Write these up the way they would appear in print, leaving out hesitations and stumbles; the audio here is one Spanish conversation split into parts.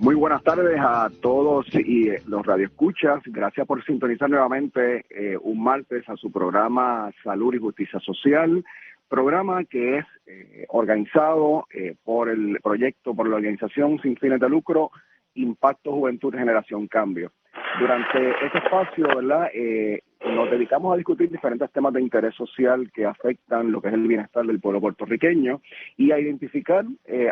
Muy buenas tardes a todos y los radioescuchas. Gracias por sintonizar nuevamente un martes a su programa Salud y Justicia Social, programa que es organizado por el proyecto, por la organización sin fines de lucro, Impacto Juventud Generación Cambio. Durante este espacio, ¿verdad? Nos dedicamos a discutir diferentes temas de interés social que afectan lo que es el bienestar del pueblo puertorriqueño y a identificar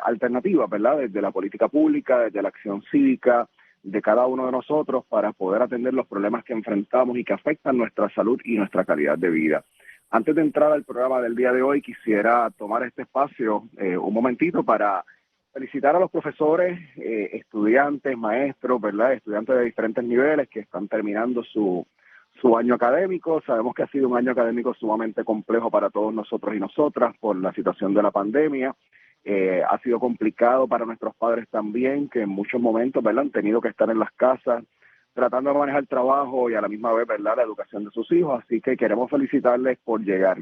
alternativas, ¿verdad? Desde la política pública, desde la acción cívica de cada uno de nosotros para poder atender los problemas que enfrentamos y que afectan nuestra salud y nuestra calidad de vida. Antes de entrar al programa del día de hoy, quisiera tomar este espacio un momentito para felicitar a los profesores, estudiantes, maestros, ¿verdad? Estudiantes de diferentes niveles que están terminando su año académico. Sabemos que ha sido un año académico sumamente complejo para todos nosotros y nosotras por la situación de la pandemia. Ha sido complicado para nuestros padres también, que en muchos momentos, ¿verdad?, han tenido que estar en las casas tratando de manejar el trabajo y a la misma vez, ¿verdad?, la educación de sus hijos. Así que queremos felicitarles por llegar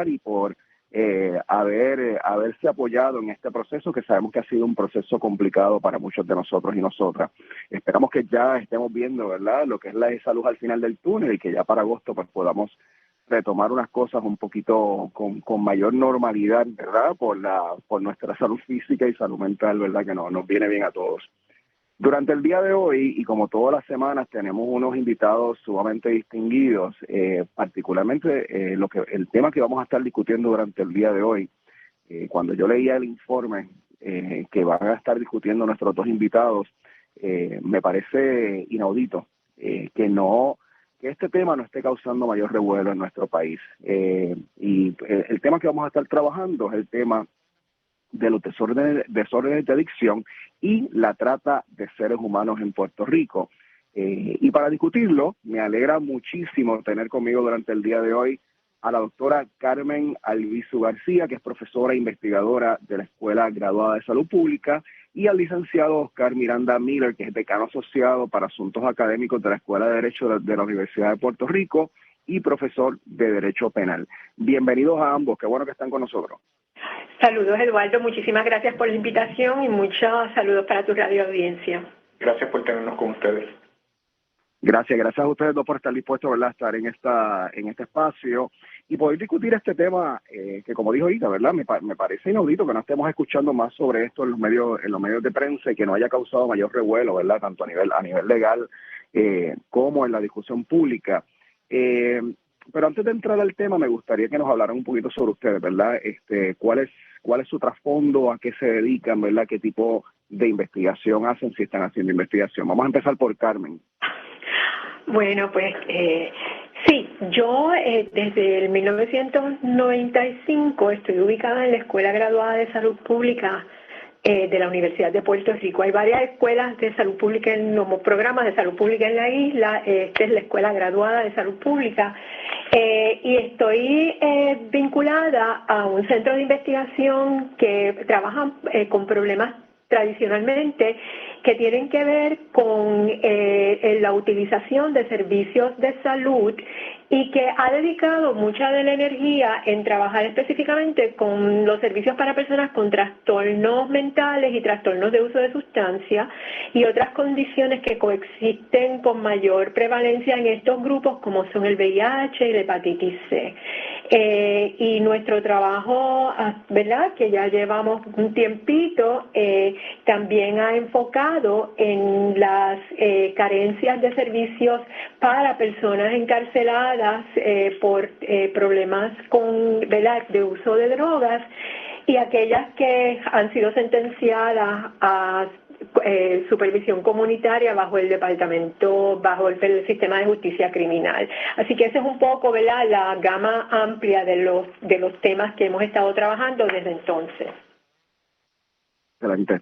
y por haberse apoyado en este proceso, que sabemos que ha sido un proceso complicado para muchos de nosotros y nosotras. Esperamos que ya estemos viendo, ¿verdad?, lo que es esa luz al final del túnel y que ya para agosto pues podamos retomar unas cosas un poquito con mayor normalidad, ¿verdad?, por nuestra salud física y salud mental, ¿verdad?, que nos viene bien a todos. Durante el día de hoy, y como todas las semanas, tenemos unos invitados sumamente distinguidos, particularmente el tema que vamos a estar discutiendo durante el día de hoy. Cuando yo leía el informe que van a estar discutiendo nuestros dos invitados, me parece inaudito que este tema no esté causando mayor revuelo en nuestro país. Y el tema que vamos a estar trabajando es el tema de los desórdenes de adicción y la trata de seres humanos en Puerto Rico. Y para discutirlo, me alegra muchísimo tener conmigo durante el día de hoy a la doctora Carmen Albizu García, que es profesora e investigadora de la Escuela Graduada de Salud Pública, y al licenciado Oscar Miranda Miller, que es decano asociado para asuntos académicos de la Escuela de Derecho de la Universidad de Puerto Rico y profesor de Derecho Penal. Bienvenidos a ambos, qué bueno que están con nosotros. Saludos, Eduardo. Muchísimas gracias por la invitación y muchos saludos para tu radio audiencia. Gracias por tenernos con ustedes. Gracias a ustedes dos por estar dispuestos, ¿verdad?, a estar en este espacio y poder discutir este tema que, como dijo Ida, ¿verdad?, me parece inaudito que no estemos escuchando más sobre esto en los medios de prensa y que no haya causado mayor revuelo, ¿verdad?, tanto a nivel legal como en la discusión pública. Pero antes de entrar al tema, me gustaría que nos hablaran un poquito sobre ustedes, ¿verdad? ¿Cuál es su trasfondo? ¿A qué se dedican? ¿Verdad? ¿Qué tipo de investigación hacen si están haciendo investigación? Vamos a empezar por Carmen. Bueno, pues sí, yo desde el 1995 estoy ubicada en la Escuela Graduada de Salud Pública de la Universidad de Puerto Rico. Hay varias escuelas de salud pública, programas de salud pública en la isla. Esta es la Escuela Graduada de Salud Pública. Y estoy vinculada a un centro de investigación que trabaja con problemas tradicionalmente que tienen que ver con la utilización de servicios de salud y que ha dedicado mucha de la energía en trabajar específicamente con los servicios para personas con trastornos mentales y trastornos de uso de sustancia y otras condiciones que coexisten con mayor prevalencia en estos grupos, como son el VIH y la hepatitis C. Y nuestro trabajo, ¿verdad?, que ya llevamos un tiempito, también ha enfocado en las carencias de servicios para personas encarceladas por problemas ¿verdad?, de uso de drogas y aquellas que han sido sentenciadas a supervisión comunitaria bajo el el sistema de justicia criminal. Así que ese es un poco, ¿verdad?, la gama amplia de los temas que hemos estado trabajando desde entonces. Excelente.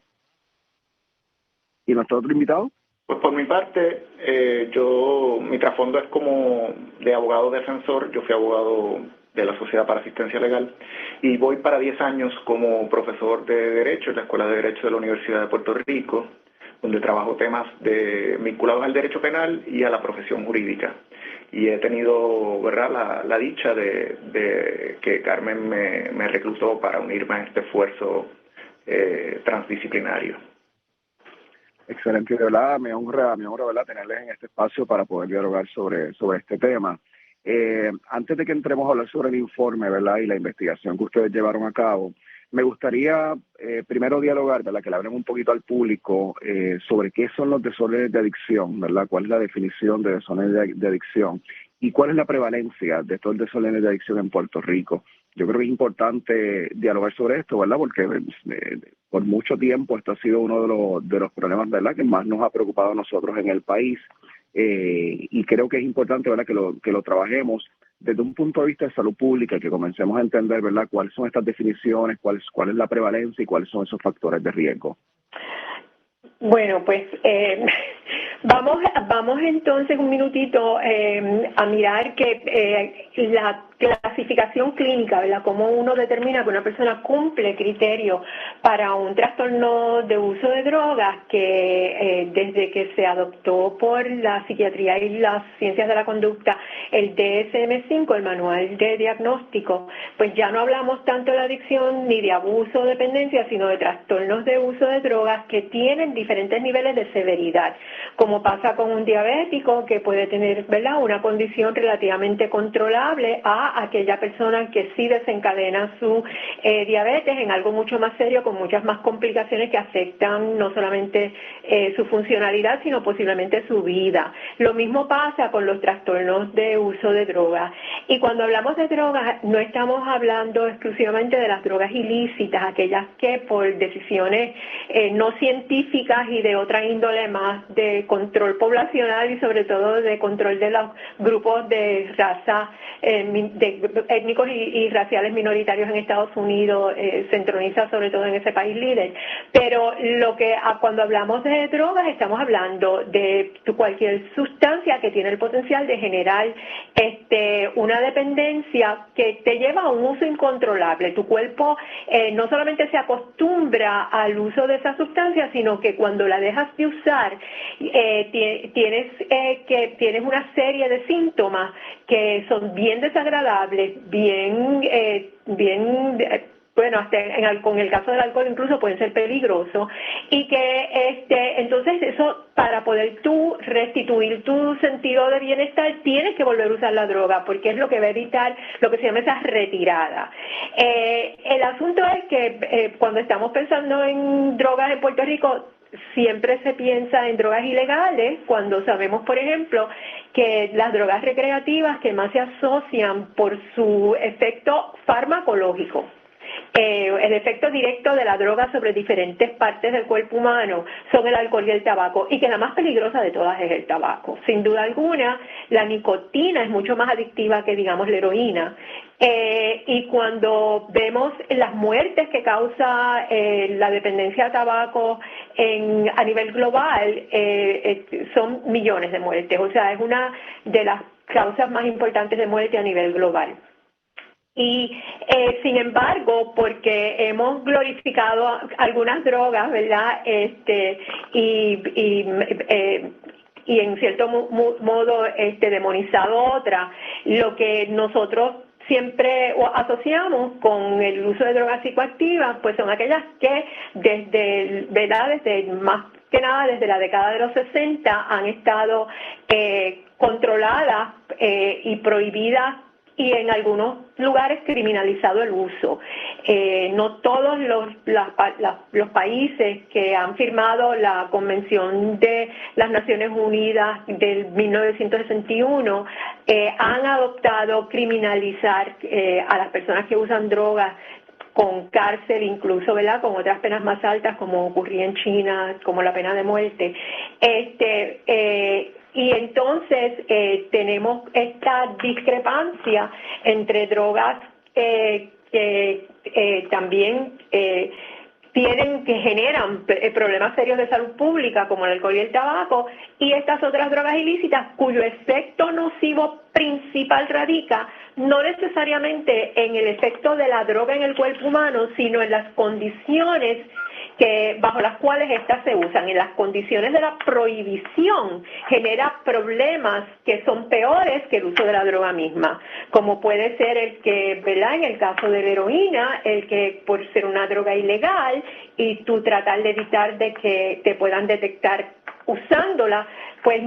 ¿Y nuestro otro invitado? Pues por mi parte, mi trasfondo es como de abogado defensor. Yo fui abogado de la Sociedad para Asistencia Legal y voy para 10 años como profesor de Derecho en la Escuela de Derecho de la Universidad de Puerto Rico, donde trabajo temas vinculados al derecho penal y a la profesión jurídica. Y he tenido, ¿verdad?, la dicha de que Carmen me reclutó para unirme a este esfuerzo transdisciplinario. Excelente, de verdad, me honra, ¿verdad?, tenerles en este espacio para poder dialogar sobre este tema. Antes de que entremos a hablar sobre el informe, ¿verdad?, y la investigación que ustedes llevaron a cabo, me gustaría primero dialogar, ¿verdad?, que le hablen un poquito al público sobre qué son los desórdenes de adicción, ¿verdad?, cuál es la definición de desórdenes de adicción y cuál es la prevalencia de estos desórdenes de adicción en Puerto Rico. Yo creo que es importante dialogar sobre esto, ¿verdad?, porque por mucho tiempo esto ha sido uno de los problemas, ¿verdad?, que más nos ha preocupado a nosotros en el país. Y creo que es importante, ¿verdad?, que lo trabajemos desde un punto de vista de salud pública, que comencemos a entender, ¿verdad?, cuáles son estas definiciones, cuál es la prevalencia y cuáles son esos factores de riesgo. Bueno, pues vamos entonces un minutito a mirar que la clasificación clínica, ¿verdad?, cómo uno determina que una persona cumple criterios para un trastorno de uso de drogas, que desde que se adoptó por la psiquiatría y las ciencias de la conducta el DSM-5, el manual de diagnóstico, pues ya no hablamos tanto de adicción ni de abuso o dependencia, sino de trastornos de uso de drogas que tienen diferentes niveles de severidad, como pasa con un diabético que puede tener, ¿verdad?, una condición relativamente controlable, a aquella persona que sí desencadena su diabetes en algo mucho más serio, con muchas más complicaciones que afectan no solamente su funcionalidad, sino posiblemente su vida. Lo mismo pasa con los trastornos de uso de drogas. Y cuando hablamos de drogas, no estamos hablando exclusivamente de las drogas ilícitas, aquellas que por decisiones no científicas y de otra índole más de control poblacional y sobre todo de control de los grupos de raza, étnicos y raciales minoritarios en Estados Unidos, se entroniza sobre todo en ese país líder. Pero cuando hablamos de drogas, estamos hablando de cualquier sustancia que tiene el potencial de generar una dependencia que te lleva a un uso incontrolable. Tu cuerpo no solamente se acostumbra al uso de esa sustancia, sino que cuando la dejas de usar, tienes una serie de síntomas que son bien desagradables, bueno, hasta con el caso del alcohol incluso pueden ser peligrosos, y que entonces eso, para poder tú restituir tu sentido de bienestar, tienes que volver a usar la droga, porque es lo que va a evitar lo que se llama esa retirada. El asunto es que cuando estamos pensando en drogas en Puerto Rico, siempre se piensa en drogas ilegales, cuando sabemos, por ejemplo, que las drogas recreativas que más se asocian por su efecto farmacológico, el efecto directo de la droga sobre diferentes partes del cuerpo humano, son el alcohol y el tabaco, y que la más peligrosa de todas es el tabaco. Sin duda alguna, la nicotina es mucho más adictiva que, digamos, la heroína. Y cuando vemos las muertes que causa la dependencia al tabaco a nivel global, son millones de muertes. O sea, es una de las causas más importantes de muerte a nivel global. Y sin embargo, porque hemos glorificado algunas drogas, ¿verdad?, y en cierto modo demonizado otras, lo que nosotros siempre asociamos con el uso de drogas psicoactivas, pues son aquellas que desde más que nada desde la década de los 60 han estado controladas y prohibidas, y en algunos lugares criminalizado el uso. No todos los países que han firmado la Convención de las Naciones Unidas del 1961 han adoptado criminalizar a las personas que usan drogas con cárcel, incluso, ¿verdad?, con otras penas más altas, como ocurría en China, como la pena de muerte. Y entonces tenemos esta discrepancia entre drogas que también generan problemas serios de salud pública, como el alcohol y el tabaco, y estas otras drogas ilícitas cuyo efecto nocivo principal radica no necesariamente en el efecto de la droga en el cuerpo humano, sino en las condiciones que bajo las cuales estas se usan. En las condiciones de la prohibición genera problemas que son peores que el uso de la droga misma, como puede ser el que, ¿verdad?, en el caso de la heroína, el que por ser una droga ilegal y tú tratar de evitar de que te puedan detectar usándola, pues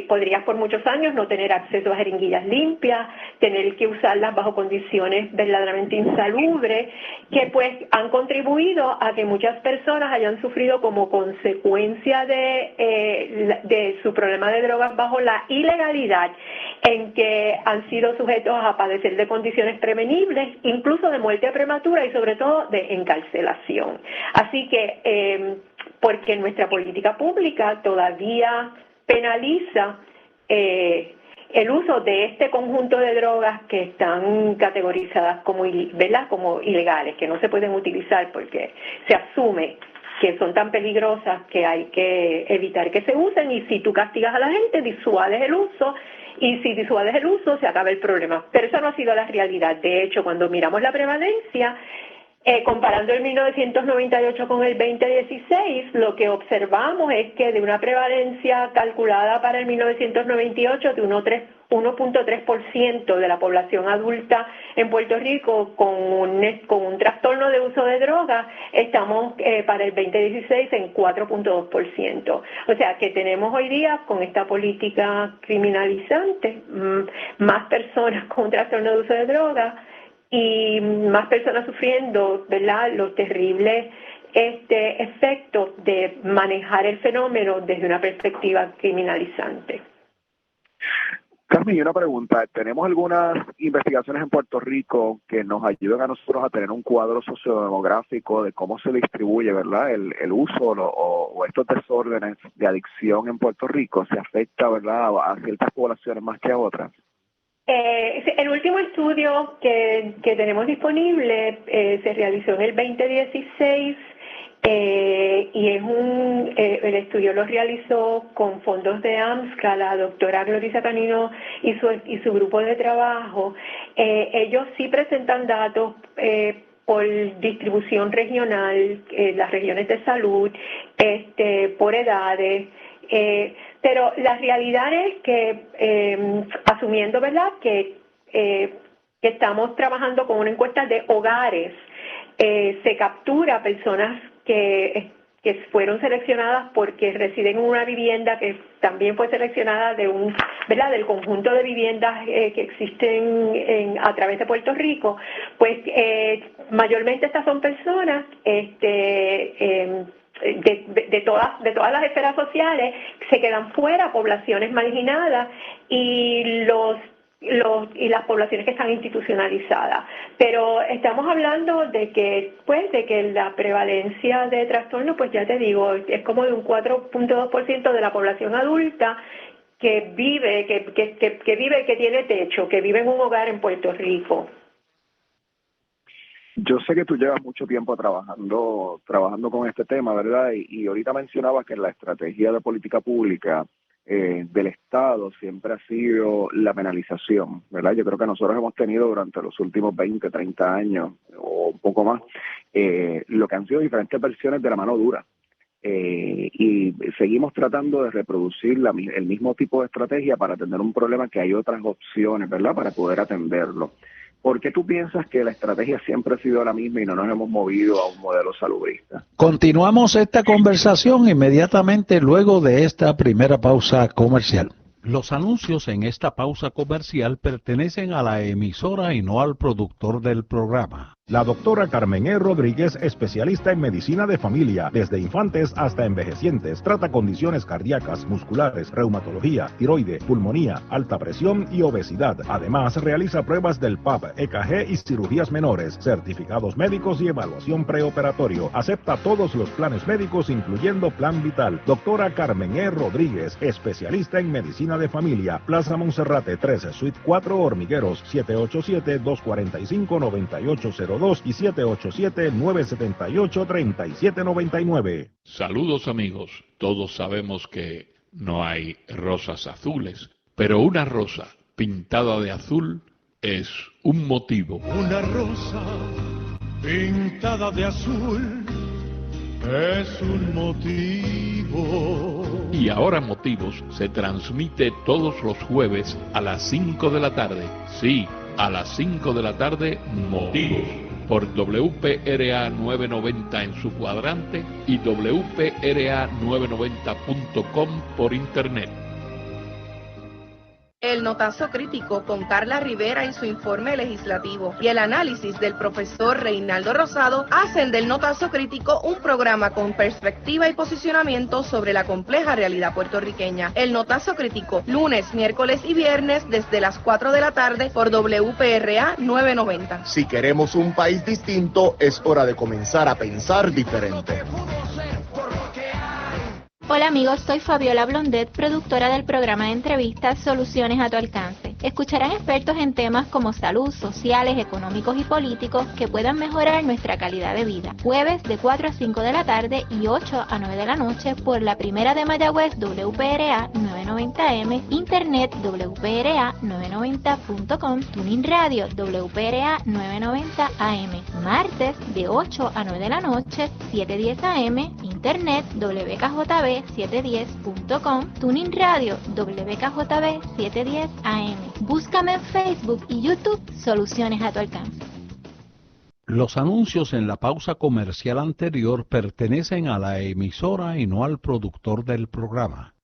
podrías por muchos años no tener acceso a jeringuillas limpias, tener que usarlas bajo condiciones verdaderamente insalubres, que pues han contribuido a que muchas personas hayan sufrido como consecuencia de su problema de drogas bajo la ilegalidad, en que han sido sujetos a padecer de condiciones prevenibles, incluso de muerte prematura y sobre todo de encarcelación. Así que porque nuestra política pública todavía penaliza el uso de este conjunto de drogas que están categorizadas como, ¿verdad?, como ilegales, que no se pueden utilizar porque se asume que son tan peligrosas que hay que evitar que se usen, y si tú castigas a la gente, disuades el uso, y si disuades el uso, se acaba el problema. Pero eso no ha sido la realidad. De hecho, cuando miramos la prevalencia, comparando el 1998 con el 2016, lo que observamos es que de una prevalencia calculada para el 1998 de 1.3% de la población adulta en Puerto Rico con un trastorno de uso de drogas, estamos para el 2016 en 4.2%. O sea que tenemos hoy día, con esta política criminalizante, más personas con un trastorno de uso de drogas y más personas sufriendo, ¿verdad?, los terribles efectos de manejar el fenómeno desde una perspectiva criminalizante. Carmen, y una pregunta. ¿Tenemos algunas investigaciones en Puerto Rico que nos ayuden a nosotros a tener un cuadro sociodemográfico de cómo se distribuye, ¿verdad?, el uso o estos desórdenes de adicción en Puerto Rico? ¿Se afecta, ¿verdad?, a ciertas poblaciones más que a otras? El último estudio que tenemos disponible se realizó en el 2016 y es el estudio lo realizó con fondos de AMSCA, la doctora Glorisa Canino y su grupo de trabajo. Ellos sí presentan datos por distribución regional, las regiones de salud, por edades. Pero la realidad es que, asumiendo, ¿verdad?, que estamos trabajando con una encuesta de hogares, se captura personas que fueron seleccionadas porque residen en una vivienda que también fue seleccionada ¿verdad?, del conjunto de viviendas que existen a través de Puerto Rico. Pues mayormente estas son personas de todas las esferas sociales, se quedan fuera poblaciones marginadas y las poblaciones que están institucionalizadas. Pero estamos hablando de que la prevalencia de trastorno, pues ya te digo, es como de un 4.2% de la población adulta que vive, que tiene techo, que vive en un hogar en Puerto Rico. Yo sé que tú llevas mucho tiempo trabajando con este tema, ¿verdad? Y ahorita mencionabas que la estrategia de política pública del Estado siempre ha sido la penalización, ¿verdad? Yo creo que nosotros hemos tenido durante los últimos 20, 30 años o un poco más, lo que han sido diferentes versiones de la mano dura. Y seguimos tratando de reproducir el mismo tipo de estrategia para atender un problema que hay otras opciones, ¿verdad?, para poder atenderlo. ¿Por qué tú piensas que la estrategia siempre ha sido la misma y no nos hemos movido a un modelo salubrista? Continuamos esta conversación inmediatamente luego de esta primera pausa comercial. Los anuncios en esta pausa comercial pertenecen a la emisora y no al productor del programa. La doctora Carmen E. Rodríguez, especialista en medicina de familia, desde infantes hasta envejecientes, trata condiciones cardíacas, musculares, reumatología, tiroide, pulmonía, alta presión y obesidad. Además, realiza pruebas del PAP, EKG y cirugías menores, certificados médicos y evaluación preoperatorio. Acepta todos los planes médicos, incluyendo Plan Vital. Doctora Carmen E. Rodríguez, especialista en medicina de familia, Plaza Monserrate 13, Suite 4, Hormigueros, 787-245-9802 y 787-978-3799. Saludos amigos, todos sabemos que no hay rosas azules, pero una rosa pintada de azul es un motivo. Una rosa pintada de azul es un motivo. Y ahora Motivos se transmite todos los jueves a las 5 de la tarde. Sí, a las 5 de la tarde, Motivos. Por WPRA 990 en su cuadrante y WPRA990.com por internet. El Notazo Crítico con Carla Rivera y su informe legislativo y el análisis del profesor Reinaldo Rosado hacen del Notazo Crítico un programa con perspectiva y posicionamiento sobre la compleja realidad puertorriqueña. El Notazo Crítico, lunes, miércoles y viernes desde las 4 de la tarde por WPRA 990. Si queremos un país distinto, es hora de comenzar a pensar diferente. Hola amigos, soy Fabiola Blondet, productora del programa de entrevistas Soluciones a tu alcance. Escucharán expertos en temas como salud, sociales, económicos y políticos que puedan mejorar nuestra calidad de vida. Jueves de 4 a 5 de la tarde y 8 a 9 de la noche por la primera de Mayagüez WPRA 990M, internet WPRA990.com, Tuning Radio WPRA 990 AM. Martes de 8 a 9 de la noche, 7:10 AM, internet WKJB710.com, Tuning Radio WKJB 710 AM. Búscame en Facebook y YouTube, Soluciones a tu alcance. Los anuncios en la pausa comercial anterior pertenecen a la emisora y no al productor del programa.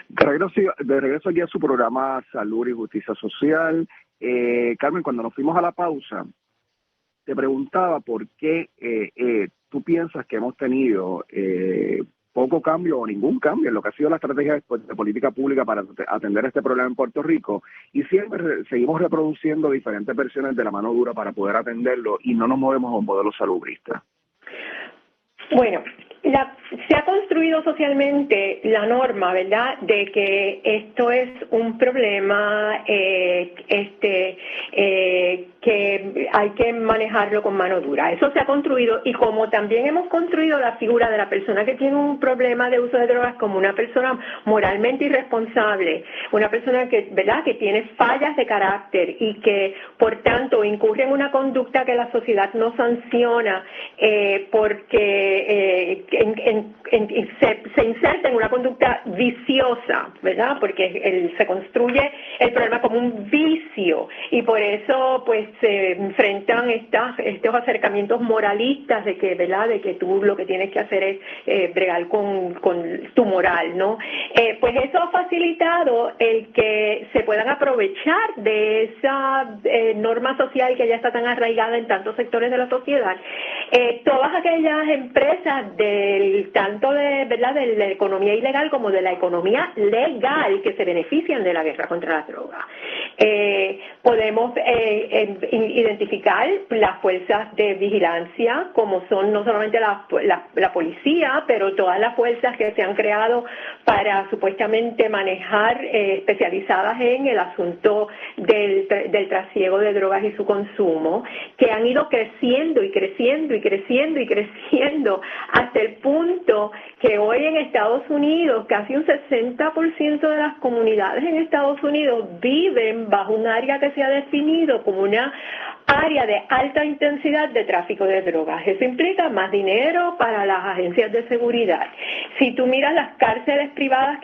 De regreso aquí a su programa Salud y Justicia Social. Carmen, cuando nos fuimos a la pausa, te preguntaba por qué tú piensas que hemos tenido poco cambio o ningún cambio en lo que ha sido la estrategia de política pública para atender este problema en Puerto Rico, y siempre seguimos reproduciendo diferentes versiones de la mano dura para poder atenderlo y no nos movemos a un modelo salubrista. Bueno, se ha construido socialmente la norma, ¿verdad?, de que esto es un problema que hay que manejarlo con mano dura. Eso se ha construido, y como también hemos construido la figura de la persona que tiene un problema de uso de drogas como una persona moralmente irresponsable, una persona que, ¿verdad?, que tiene fallas de carácter y que, por tanto, incurre en una conducta que la sociedad no sanciona porque se inserta en una conducta viciosa, ¿verdad?, porque se construye el problema como un vicio, y por eso pues se enfrentan estos acercamientos moralistas de que, ¿verdad?, de que tú lo que tienes que hacer es bregar con tu moral, ¿no? Pues eso ha facilitado el que se puedan aprovechar de esa norma social que ya está tan arraigada en tantos sectores de la sociedad. Todas aquellas empresas tanto de la economía ilegal como de la economía legal que se benefician de la guerra contra las drogas. Podemos identificar las fuerzas de vigilancia, como son no solamente la policía, pero todas las fuerzas que se han creado para supuestamente manejar, especializadas en el asunto del trasiego de drogas y su consumo, que han ido creciendo y creciendo y creciendo y creciendo hasta el punto que hoy en Estados Unidos casi un 60% de las comunidades en Estados Unidos viven bajo un área que se ha definido como una área de alta intensidad de tráfico de drogas. Eso implica más dinero para las agencias de seguridad. Si tú miras las cárceles privadas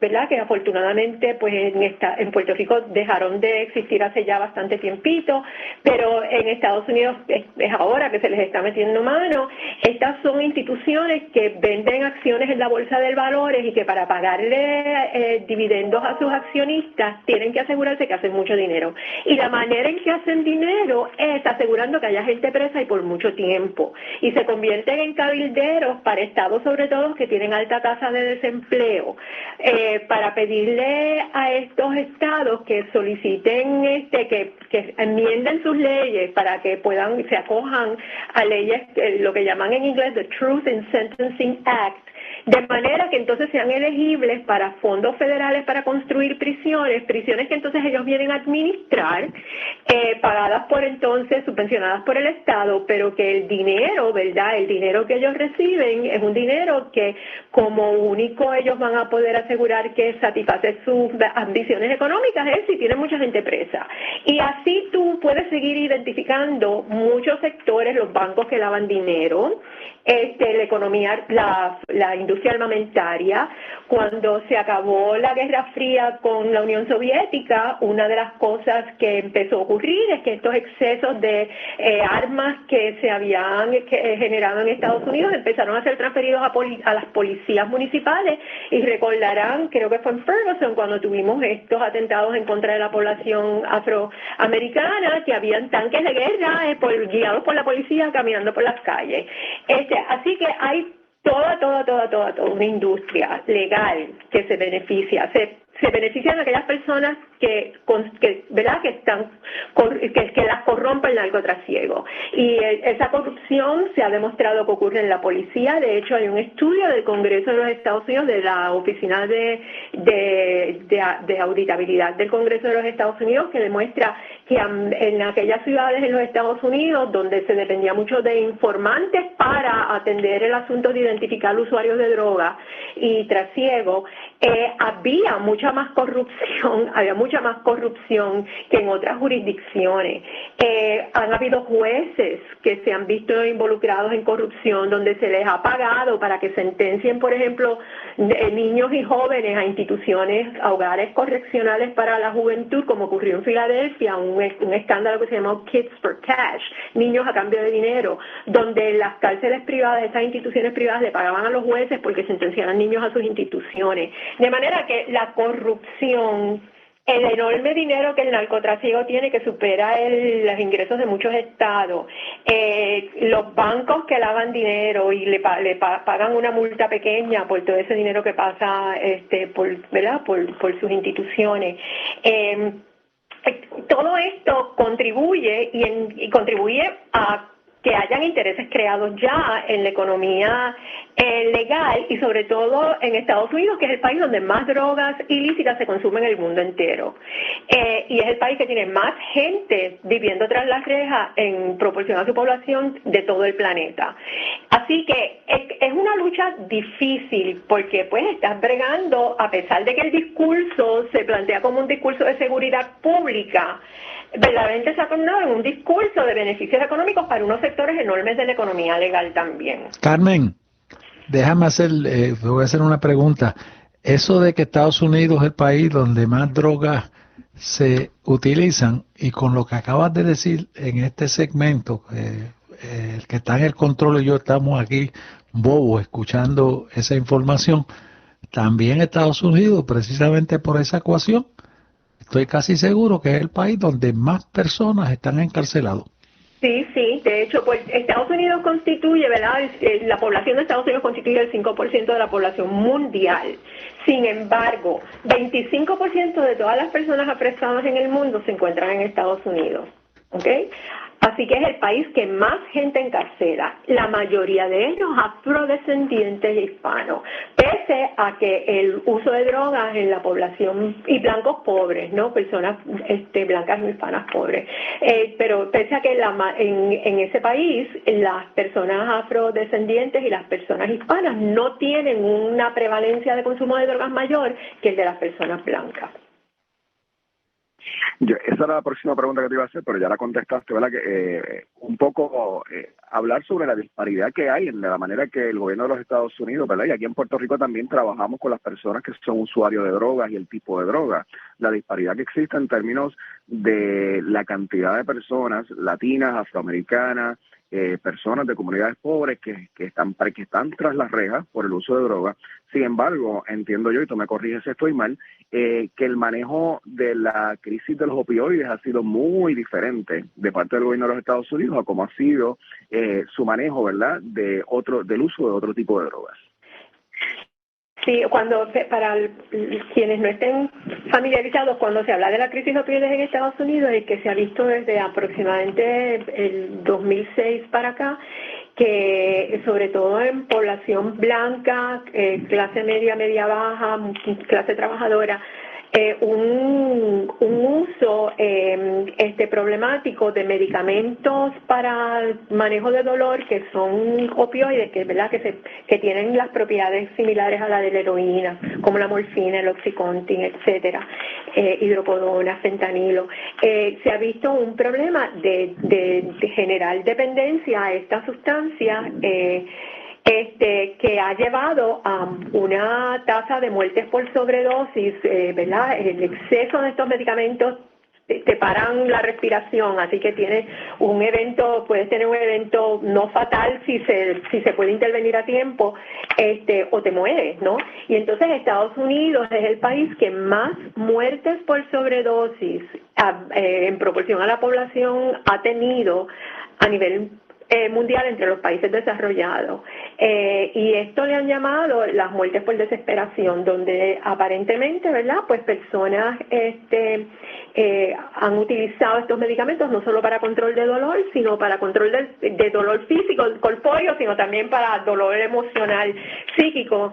¿verdad?, que afortunadamente pues en Puerto Rico dejaron de existir hace ya bastante tiempito, pero en Estados Unidos es ahora que se les está metiendo mano. Estas son instituciones que venden acciones en la bolsa de valores y que para pagarle dividendos a sus accionistas tienen que asegurarse que hacen mucho dinero. Y la manera en que hacen dinero es asegurando que haya gente presa y por mucho tiempo. Y se convierten en cabilderos para estados, sobre todo, que tienen alta tasa de desempleo, para pedirle a estos estados que soliciten que enmienden sus leyes para que se acojan a leyes, lo que llaman en inglés the Truth in Sentencing Act, de manera que entonces sean elegibles para fondos federales para construir prisiones que entonces ellos vienen a administrar, pagadas por entonces, subvencionadas por el Estado, pero que el dinero, ¿verdad? El dinero que ellos reciben es un dinero que como único ellos van a poder asegurar que satisface sus ambiciones económicas es si tienen mucha gente presa. Y así tú puedes seguir identificando muchos sectores, los bancos que lavan dinero, la economía, la industria armamentaria. Cuando se acabó la Guerra Fría con la Unión Soviética, una de las cosas que empezó a ocurrir es que estos excesos de armas que se habían generado en Estados Unidos empezaron a ser transferidos a las policías municipales, y recordarán, creo que fue en Ferguson cuando tuvimos estos atentados en contra de la población afroamericana, que habían tanques de guerra guiados por la policía caminando por las calles. Así que hay toda una industria legal que se beneficia. Se benefician aquellas personas que ¿verdad? que las corrompe el narcotrasiego. Y esa corrupción se ha demostrado que ocurre en la policía. De hecho, hay un estudio del Congreso de los Estados Unidos, de la Oficina de Auditabilidad del Congreso de los Estados Unidos, que demuestra que en aquellas ciudades en los Estados Unidos donde se dependía mucho de informantes para atender el asunto de identificar usuarios de droga y trasiego, había mucha más corrupción que en otras jurisdicciones. Han habido jueces que se han visto involucrados en corrupción, donde se les ha pagado para que sentencien, por ejemplo, niños y jóvenes a instituciones, a hogares correccionales para la juventud, como ocurrió en Filadelfia, un escándalo que se llamó Kids for Cash, niños a cambio de dinero, donde las cárceles privadas, esas instituciones privadas, le pagaban a los jueces porque sentenciaran niños a sus instituciones. De manera que la corrupción, el enorme dinero que el narcotráfico tiene, que supera los ingresos de muchos estados, los bancos que lavan dinero y le pagan una multa pequeña por todo ese dinero que pasa por sus instituciones. Todo esto contribuye y contribuye a que hayan intereses creados ya en la economía legal, y sobre todo en Estados Unidos, que es el país donde más drogas ilícitas se consumen en el mundo entero. Y es el país que tiene más gente viviendo tras las rejas en proporción a su población de todo el planeta. Así que es una lucha difícil, porque pues estás bregando, a pesar de que el discurso se plantea como un discurso de seguridad pública, verdaderamente se ha tornado en un discurso de beneficios económicos para unos sectores enormes de la economía legal también. Carmen, déjame voy a hacer una pregunta. Eso de que Estados Unidos es el país donde más drogas se utilizan, y con lo que acabas de decir en este segmento, el que está en el control y yo estamos aquí bobos escuchando esa información, también Estados Unidos, precisamente por esa ecuación, estoy casi seguro que es el país donde más personas están encarceladas. Sí, de hecho, pues Estados Unidos constituye, ¿verdad? La población de Estados Unidos constituye el 5% de la población mundial. Sin embargo, 25% de todas las personas apresadas en el mundo se encuentran en Estados Unidos, ¿ok? Así que es el país que más gente encarcela, la mayoría de ellos afrodescendientes e hispanos, pese a que el uso de drogas en la población, y blancos pobres, ¿no? Personas blancas y hispanas pobres, pero pese a que en ese país las personas afrodescendientes y las personas hispanas no tienen una prevalencia de consumo de drogas mayor que el de las personas blancas. Esa era la próxima pregunta que te iba a hacer, pero ya la contestaste, ¿verdad? Que un poco hablar sobre la disparidad que hay en la manera que el gobierno de los Estados Unidos, ¿verdad? Y aquí en Puerto Rico también trabajamos con las personas que son usuarios de drogas y el tipo de droga. La disparidad que existe en términos de la cantidad de personas latinas, afroamericanas, personas de comunidades pobres que están tras las rejas por el uso de drogas. Sin embargo, entiendo yo, y tú me corriges si estoy mal, que el manejo de la crisis de los opioides ha sido muy diferente de parte del gobierno de los Estados Unidos a cómo ha sido su manejo, ¿verdad?, del uso de otro tipo de drogas. Sí, para quienes no estén familiarizados, cuando se habla de la crisis de opioides en Estados Unidos, es que se ha visto desde aproximadamente el 2006 para acá, que sobre todo en población blanca, clase media, media baja, clase trabajadora, un uso problemático de medicamentos para el manejo de dolor que son opioides, que tienen las propiedades similares a la de la heroína, como la morfina, el oxycontin, etcétera, hidrocodona, fentanilo. Se ha visto un problema de generar dependencia a esta sustancia que ha llevado a una tasa de muertes por sobredosis, ¿verdad? El exceso de estos medicamentos te paran la respiración, así que puedes tener un evento no fatal si se puede intervenir a tiempo, o te mueres, ¿no? Y entonces Estados Unidos es el país que más muertes por sobredosis en proporción a la población ha tenido a nivel mundial entre los países desarrollados, y esto le han llamado las muertes por desesperación, donde aparentemente, ¿verdad?, pues personas han utilizado estos medicamentos no solo para control de dolor, sino para control de dolor físico, corpóreo, sino también para dolor emocional, psíquico,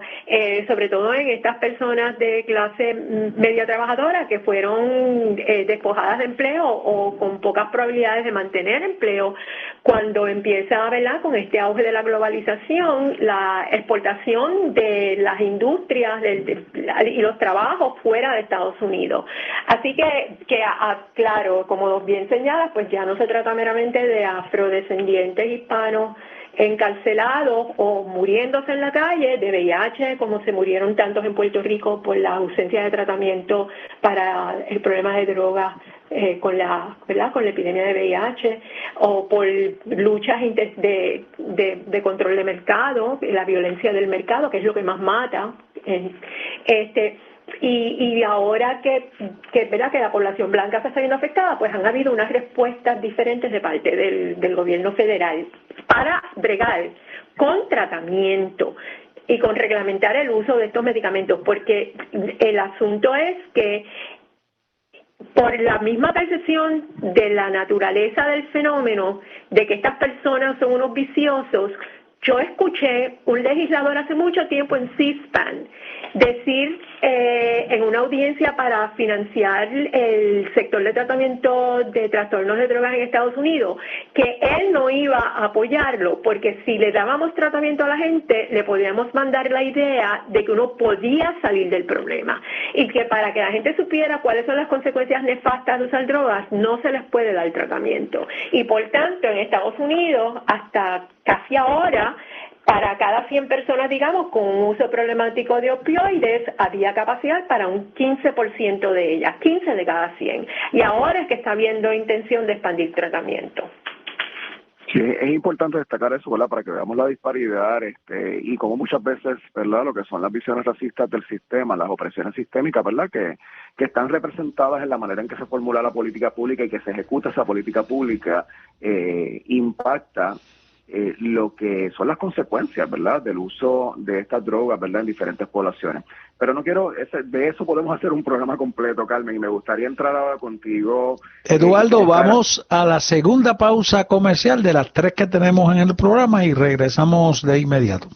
sobre todo en estas personas de clase media trabajadora que fueron despojadas de empleo o con pocas probabilidades de mantener empleo cuando empieza, ¿verdad?, con este auge de la globalización, la exportación de las industrias y los trabajos fuera de Estados Unidos. Así que claro, como bien señalas, pues ya no se trata meramente de afrodescendientes hispanos encarcelados o muriéndose en la calle de VIH, como se murieron tantos en Puerto Rico por la ausencia de tratamiento para el problema de drogas con la epidemia de VIH, o por luchas de control de mercado, la violencia del mercado, que es lo que más mata. Y ahora que la población blanca se está viendo afectada, pues han habido unas respuestas diferentes de parte del gobierno federal para bregar con tratamiento y con reglamentar el uso de estos medicamentos, porque el asunto es que por la misma percepción de la naturaleza del fenómeno, de que estas personas son unos viciosos, yo escuché un legislador hace mucho tiempo en C-SPAN decir en una audiencia para financiar el sector de tratamiento de trastornos de drogas en Estados Unidos, que él no iba a apoyarlo, porque si le dábamos tratamiento a la gente, le podíamos mandar la idea de que uno podía salir del problema, y que para que la gente supiera cuáles son las consecuencias nefastas de usar drogas, no se les puede dar tratamiento. Y por tanto, en Estados Unidos, hasta casi ahora, para cada 100 personas, digamos, con un uso problemático de opioides, había capacidad para un 15% de ellas, 15 de cada 100. Y ahora es que está habiendo intención de expandir tratamiento. Sí, es importante destacar eso, ¿verdad?, para que veamos la disparidad y como muchas veces, ¿verdad?, lo que son las visiones racistas del sistema, las opresiones sistémicas, ¿verdad?, que están representadas en la manera en que se formula la política pública y que se ejecuta esa política pública, impacta lo que son las consecuencias, ¿verdad?, del uso de estas drogas, ¿verdad?, en diferentes poblaciones. Pero no quiero, de eso podemos hacer un programa completo, Carmen, y me gustaría entrar ahora contigo. Eduardo, vamos a la segunda pausa comercial de las 3 que tenemos en el programa y regresamos de inmediato.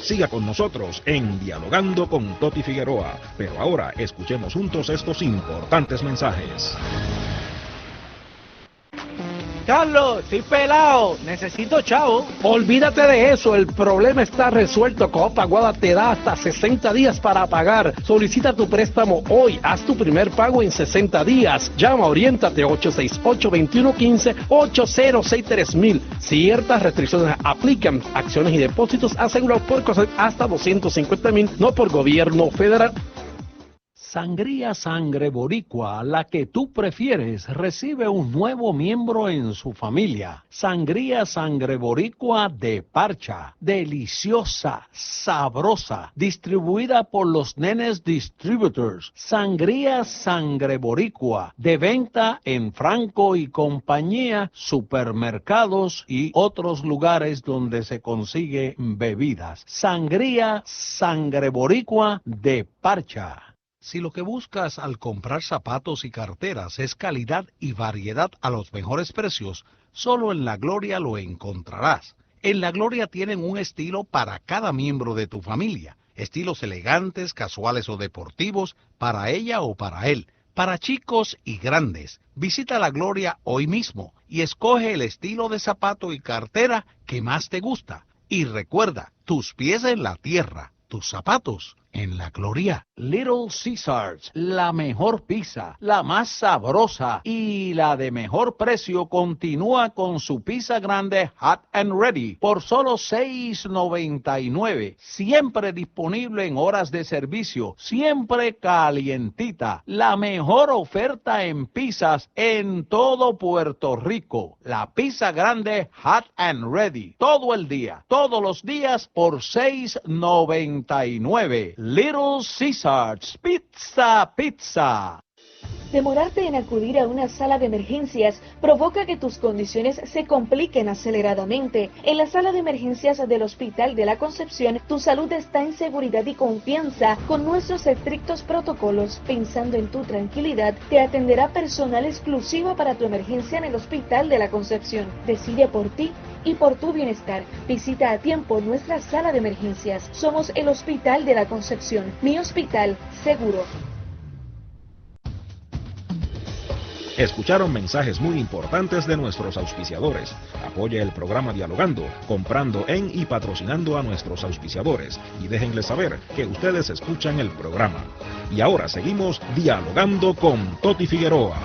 Siga con nosotros en Dialogando con Toti Figueroa, pero ahora escuchemos juntos estos importantes mensajes. Carlos, estoy pelado, necesito chavo. Olvídate de eso, el problema está resuelto. Coop Aguada te da hasta 60 días para pagar. Solicita tu préstamo hoy, haz tu primer pago en 60 días. Llama, oriéntate 868-2115, 806-3000. Ciertas restricciones aplican. Acciones y depósitos asegurados por cosas hasta 250,000, no por gobierno federal. Sangría Sangre Boricua, la que tú prefieres, recibe un nuevo miembro en su familia. Sangría Sangre Boricua de parcha, deliciosa, sabrosa, distribuida por los Nenes Distributors. Sangría Sangre Boricua, de venta en Franco y Compañía, supermercados y otros lugares donde se consigue bebidas. Sangría Sangre Boricua de parcha. Si lo que buscas al comprar zapatos y carteras es calidad y variedad a los mejores precios, solo en La Gloria lo encontrarás. En La Gloria tienen un estilo para cada miembro de tu familia. Estilos elegantes, casuales o deportivos, para ella o para él, para chicos y grandes. Visita La Gloria hoy mismo y escoge el estilo de zapato y cartera que más te gusta. Y recuerda, tus pies en la tierra, tus zapatos en La Gloria. Little Caesars, la mejor pizza, la más sabrosa y la de mejor precio, continúa con su pizza grande Hot and Ready por solo $6.99. Siempre disponible en horas de servicio, siempre calientita. La mejor oferta en pizzas en todo Puerto Rico. La pizza grande Hot and Ready. Todo el día, todos los días por $6.99. Little Caesars, pizza. Demorarte en acudir a una sala de emergencias provoca que tus condiciones se compliquen aceleradamente. En la sala de emergencias del Hospital de la Concepción, tu salud está en seguridad y confianza con nuestros estrictos protocolos. Pensando en tu tranquilidad, te atenderá personal exclusivo para tu emergencia en el Hospital de la Concepción. Decide por ti y por tu bienestar. Visita a tiempo nuestra sala de emergencias. Somos el Hospital de la Concepción. Mi hospital seguro. Escucharon mensajes muy importantes de nuestros auspiciadores. Apoya el programa Dialogando, comprando en y patrocinando a nuestros auspiciadores. Y déjenles saber que ustedes escuchan el programa. Y ahora seguimos dialogando con Toti Figueroa.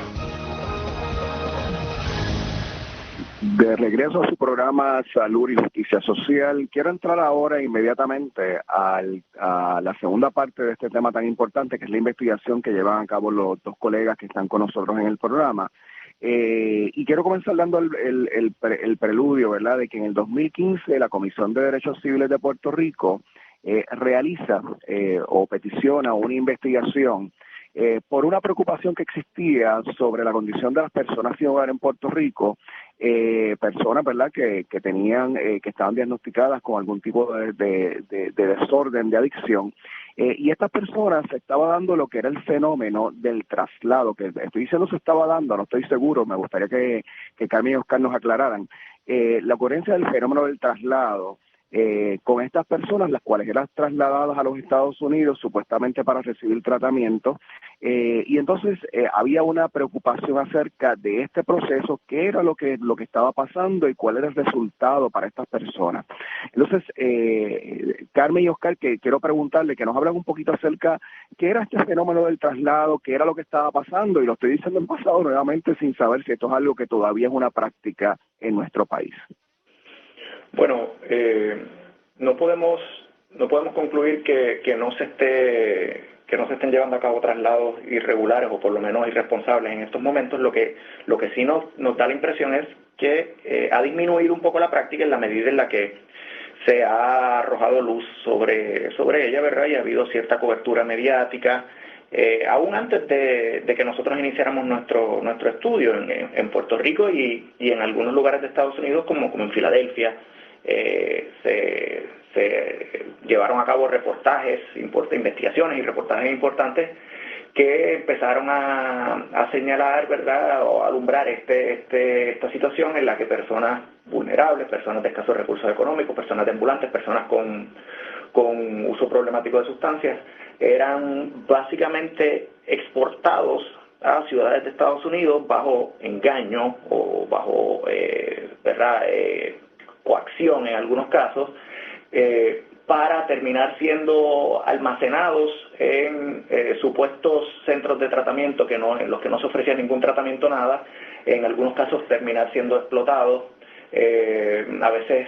De regreso a su programa Salud y Justicia Social, quiero entrar ahora inmediatamente a la segunda parte de este tema tan importante, que es la investigación que llevan a cabo los dos colegas que están con nosotros en el programa. Y quiero comenzar dando el preludio, ¿verdad?, de que en el 2015 la Comisión de Derechos Civiles de Puerto Rico realiza o peticiona una investigación por una preocupación que existía sobre la condición de las personas sin hogar en Puerto Rico, personas, ¿verdad?, que tenían, que estaban diagnosticadas con algún tipo de desorden, de adicción, y estas personas se estaba dando lo que era el fenómeno del traslado, que estoy diciendo se estaba dando, no estoy seguro, me gustaría que Carmen y Oscar nos aclararan, la ocurrencia del fenómeno del traslado, con estas personas, las cuales eran trasladadas a los Estados Unidos supuestamente para recibir tratamiento, y entonces había una preocupación acerca de este proceso, qué era lo que estaba pasando y cuál era el resultado para estas personas. Entonces, Carmen y Oscar, que quiero preguntarle que nos hablan un poquito acerca qué era este fenómeno del traslado, qué era lo que estaba pasando, y lo estoy diciendo en pasado nuevamente sin saber si esto es algo que todavía es una práctica en nuestro país. Bueno, no podemos concluir que no se estén llevando a cabo traslados irregulares o por lo menos irresponsables en estos momentos. Lo que sí nos da la impresión es que ha disminuido un poco la práctica en la medida en la que se ha arrojado luz sobre ella, ¿verdad? Y ha habido cierta cobertura mediática. Aún antes de que nosotros iniciáramos nuestro estudio en Puerto Rico y en algunos lugares de Estados Unidos como en Filadelfia, se llevaron a cabo investigaciones y reportajes importantes que empezaron a señalar, ¿verdad?, o a alumbrar esta situación en la que personas vulnerables, personas de escasos recursos económicos, personas deambulantes, personas con uso problemático de sustancias, eran básicamente exportados a ciudades de Estados Unidos bajo engaño o bajo coacción en algunos casos, para terminar siendo almacenados en supuestos centros de tratamiento en los que no se ofrecía ningún tratamiento, nada, en algunos casos terminar siendo explotados, a veces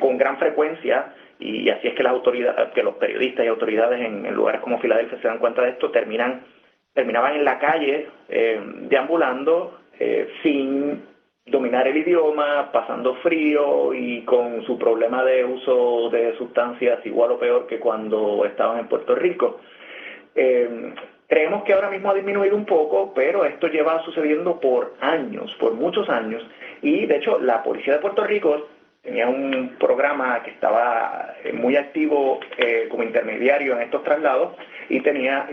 con gran frecuencia, y así es que los periodistas y autoridades en lugares como Filadelfia se dan cuenta de esto, terminaban en la calle deambulando sin dominar el idioma, pasando frío y con su problema de uso de sustancias igual o peor que cuando estaban en Puerto Rico. Creemos que ahora mismo ha disminuido un poco, pero esto lleva sucediendo por años, por muchos años, y de hecho la policía de Puerto Rico tenía un programa que estaba muy activo como intermediario en estos traslados y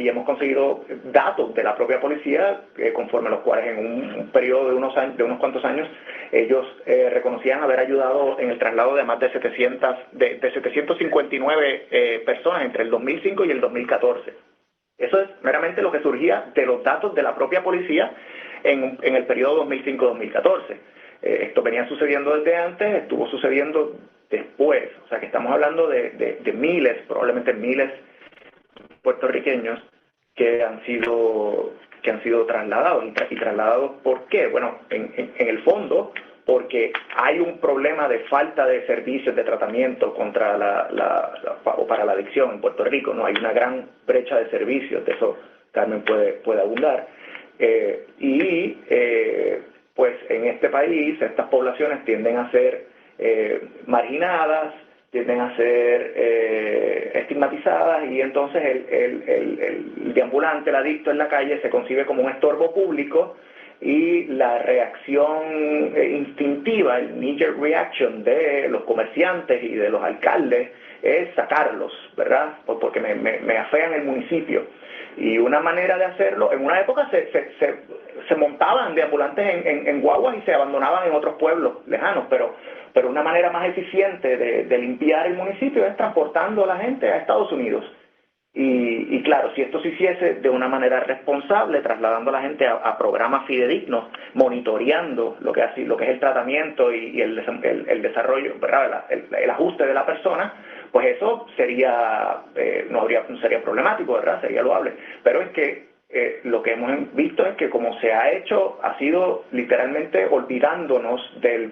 hemos conseguido datos de la propia policía conforme los cuales en un periodo de unos cuantos años ellos reconocían haber ayudado en el traslado de más de 759 personas entre el 2005 y el 2014. Eso es meramente lo que surgía de los datos de la propia policía en el periodo 2005-2014. Esto venía sucediendo desde antes, estuvo sucediendo después, o sea que estamos hablando de miles, probablemente miles puertorriqueños que han sido trasladados. ¿Y trasladados por qué? Bueno, en el fondo, porque hay un problema de falta de servicios de tratamiento contra o para la adicción en Puerto Rico, ¿no? Hay una gran brecha de servicios, de eso Carmen puede abundar. Pues en este país estas poblaciones tienden a ser marginadas, tienden a ser estigmatizadas y entonces el deambulante, el adicto en la calle se concibe como un estorbo público y la reacción instintiva, el knee-jerk reaction de los comerciantes y de los alcaldes es sacarlos, ¿verdad? Porque me afean el municipio. Y una manera de hacerlo, en una época se montaban deambulantes en guaguas y se abandonaban en otros pueblos lejanos, pero una manera más eficiente de limpiar el municipio es transportando a la gente a Estados Unidos. Y claro, si esto se hiciese de una manera responsable, trasladando a la gente a programas fidedignos, monitoreando lo que es el tratamiento y el desarrollo, ¿verdad? El ajuste de la persona, pues eso sería no sería problemático, ¿verdad? Sería loable. Pero es que lo que hemos visto es que como se ha hecho, ha sido literalmente olvidándonos de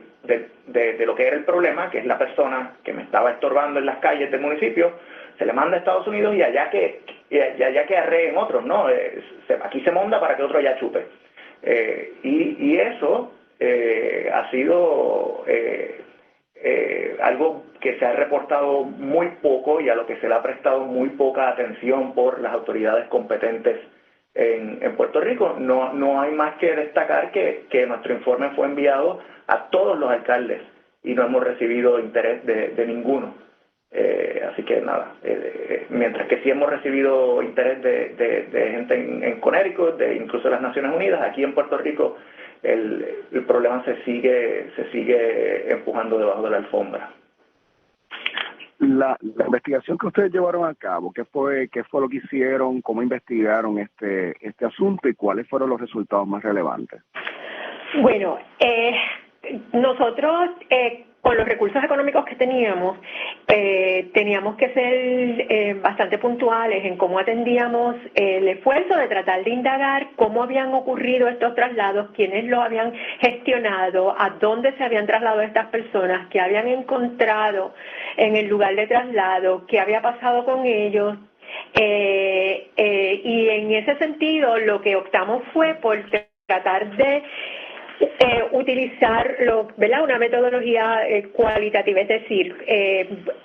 lo que era el problema, que es la persona que me estaba estorbando en las calles del municipio, se le manda a Estados Unidos y allá que arreen otros, ¿no? Aquí se monta para que otro allá chupe. Y eso ha sido algo que se ha reportado muy poco y a lo que se le ha prestado muy poca atención por las autoridades competentes en Puerto Rico. No hay más que destacar que nuestro informe fue enviado a todos los alcaldes y no hemos recibido interés de ninguno. Así que nada, mientras que sí hemos recibido interés de gente en Connecticut, incluso de las Naciones Unidas, aquí en Puerto Rico el problema se sigue empujando debajo de la alfombra. La investigación que ustedes llevaron a cabo, ¿qué fue lo que hicieron? ¿Cómo investigaron este asunto y cuáles fueron los resultados más relevantes? Bueno, nosotros con los recursos económicos que teníamos que ser bastante puntuales en cómo atendíamos el esfuerzo de tratar de indagar cómo habían ocurrido estos traslados, quiénes lo habían gestionado, a dónde se habían trasladado estas personas, qué habían encontrado en el lugar de traslado, qué había pasado con ellos. Y en ese sentido lo que optamos fue por tratar de utilizar una metodología cualitativa, es decir,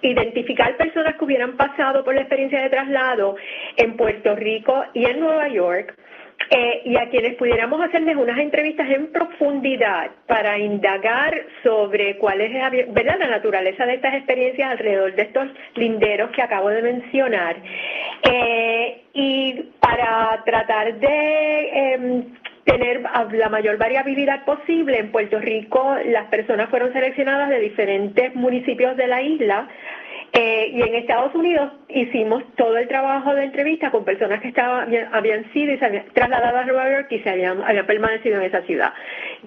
identificar personas que hubieran pasado por la experiencia de traslado en Puerto Rico y en Nueva York, y a quienes pudiéramos hacerles unas entrevistas en profundidad para indagar sobre cuál es la naturaleza de estas experiencias alrededor de estos linderos que acabo de mencionar, y para tratar de tener la mayor variabilidad posible. En Puerto Rico las personas fueron seleccionadas de diferentes municipios de la isla, y en Estados Unidos hicimos todo el trabajo de entrevista con personas que habían sido y se habían trasladado a Nueva York y habían permanecido en esa ciudad.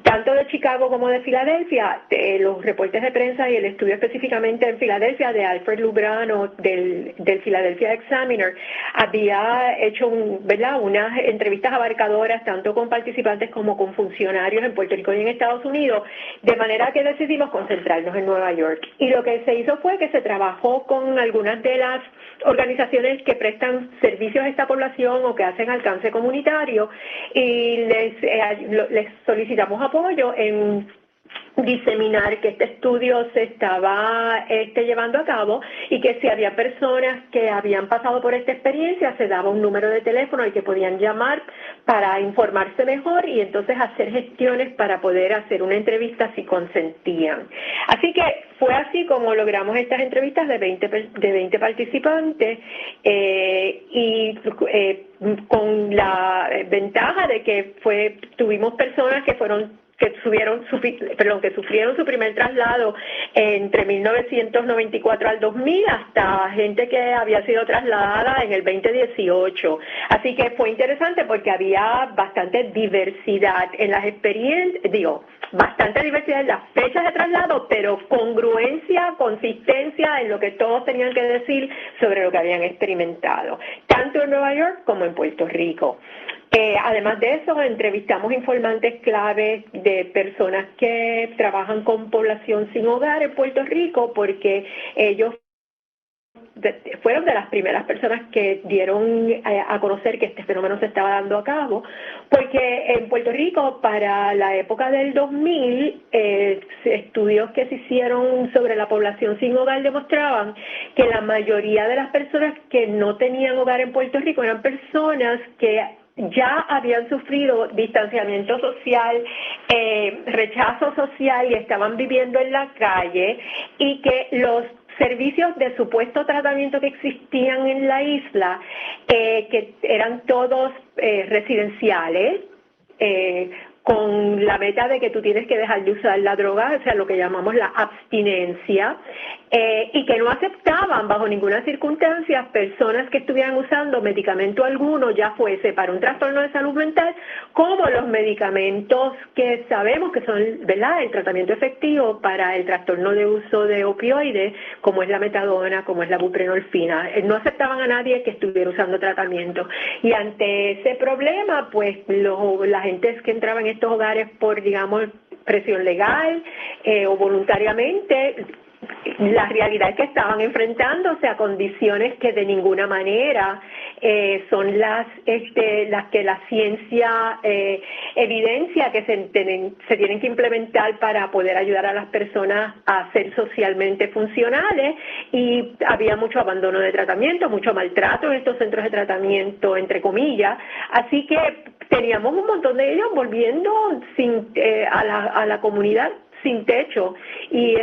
Tanto de Chicago como de Filadelfia, los reportes de prensa y el estudio específicamente en Filadelfia de Alfred Lubrano del Philadelphia Examiner había hecho unas entrevistas abarcadoras tanto con participantes como con funcionarios en Puerto Rico y en Estados Unidos, de manera que decidimos concentrarnos en Nueva York. Y lo que se hizo fue que se trabajó con algunas de las organizaciones que prestan servicios a esta población o que hacen alcance comunitario y les solicitamos apoyo en diseminar que este estudio se estaba llevando a cabo y que si había personas que habían pasado por esta experiencia se daba un número de teléfono al que podían llamar para informarse mejor y entonces hacer gestiones para poder hacer una entrevista si consentían. Así que fue así como logramos estas entrevistas de 20 participantes con la ventaja de que tuvimos personas que sufrieron su primer traslado entre 1994 al 2000 hasta gente que había sido trasladada en el 2018. Así que fue interesante porque había bastante diversidad en las experiencias, bastante diversidad en las fechas de traslado, pero congruencia, consistencia en lo que todos tenían que decir sobre lo que habían experimentado, tanto en Nueva York como en Puerto Rico. Además de eso, entrevistamos informantes clave de personas que trabajan con población sin hogar en Puerto Rico porque ellos fueron de las primeras personas que dieron a conocer que este fenómeno se estaba dando a cabo, porque en Puerto Rico para la época del 2000 estudios que se hicieron sobre la población sin hogar demostraban que la mayoría de las personas que no tenían hogar en Puerto Rico eran personas que ya habían sufrido distanciamiento social, rechazo social y estaban viviendo en la calle y que los servicios de supuesto tratamiento que existían en la isla, que eran todos residenciales, con la meta de que tú tienes que dejar de usar la droga, o sea, lo que llamamos la abstinencia, y que no aceptaban bajo ninguna circunstancia personas que estuvieran usando medicamento alguno, ya fuese para un trastorno de salud mental, como los medicamentos que sabemos que son, ¿verdad?, el tratamiento efectivo para el trastorno de uso de opioides, como es la metadona, como es la buprenorfina. No aceptaban a nadie que estuviera usando tratamiento. Y ante ese problema, pues la gente que entraba en estos hogares por, digamos, presión legal o voluntariamente, la realidad es que estaban enfrentándose a condiciones que de ninguna manera son las que la ciencia evidencia que se tienen que implementar para poder ayudar a las personas a ser socialmente funcionales, y había mucho abandono de tratamiento, mucho maltrato en estos centros de tratamiento, entre comillas, así que teníamos un montón de ellos volviendo a la comunidad sin techo, y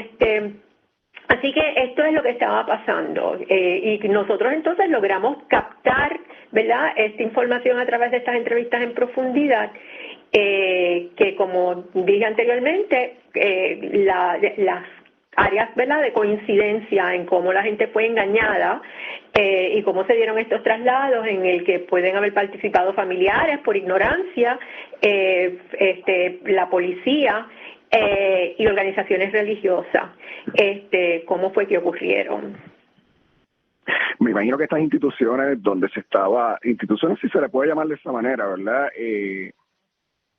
así que esto es lo que estaba pasando, y nosotros entonces logramos captar, ¿verdad?, esta información a través de estas entrevistas en profundidad, que como dije anteriormente, las áreas, ¿verdad?, de coincidencia en cómo la gente fue engañada y cómo se dieron estos traslados en el que pueden haber participado familiares por ignorancia, la policía, y organizaciones religiosas, cómo fue que ocurrieron. Me imagino que estas instituciones instituciones si se le puede llamar de esa manera, ¿verdad?,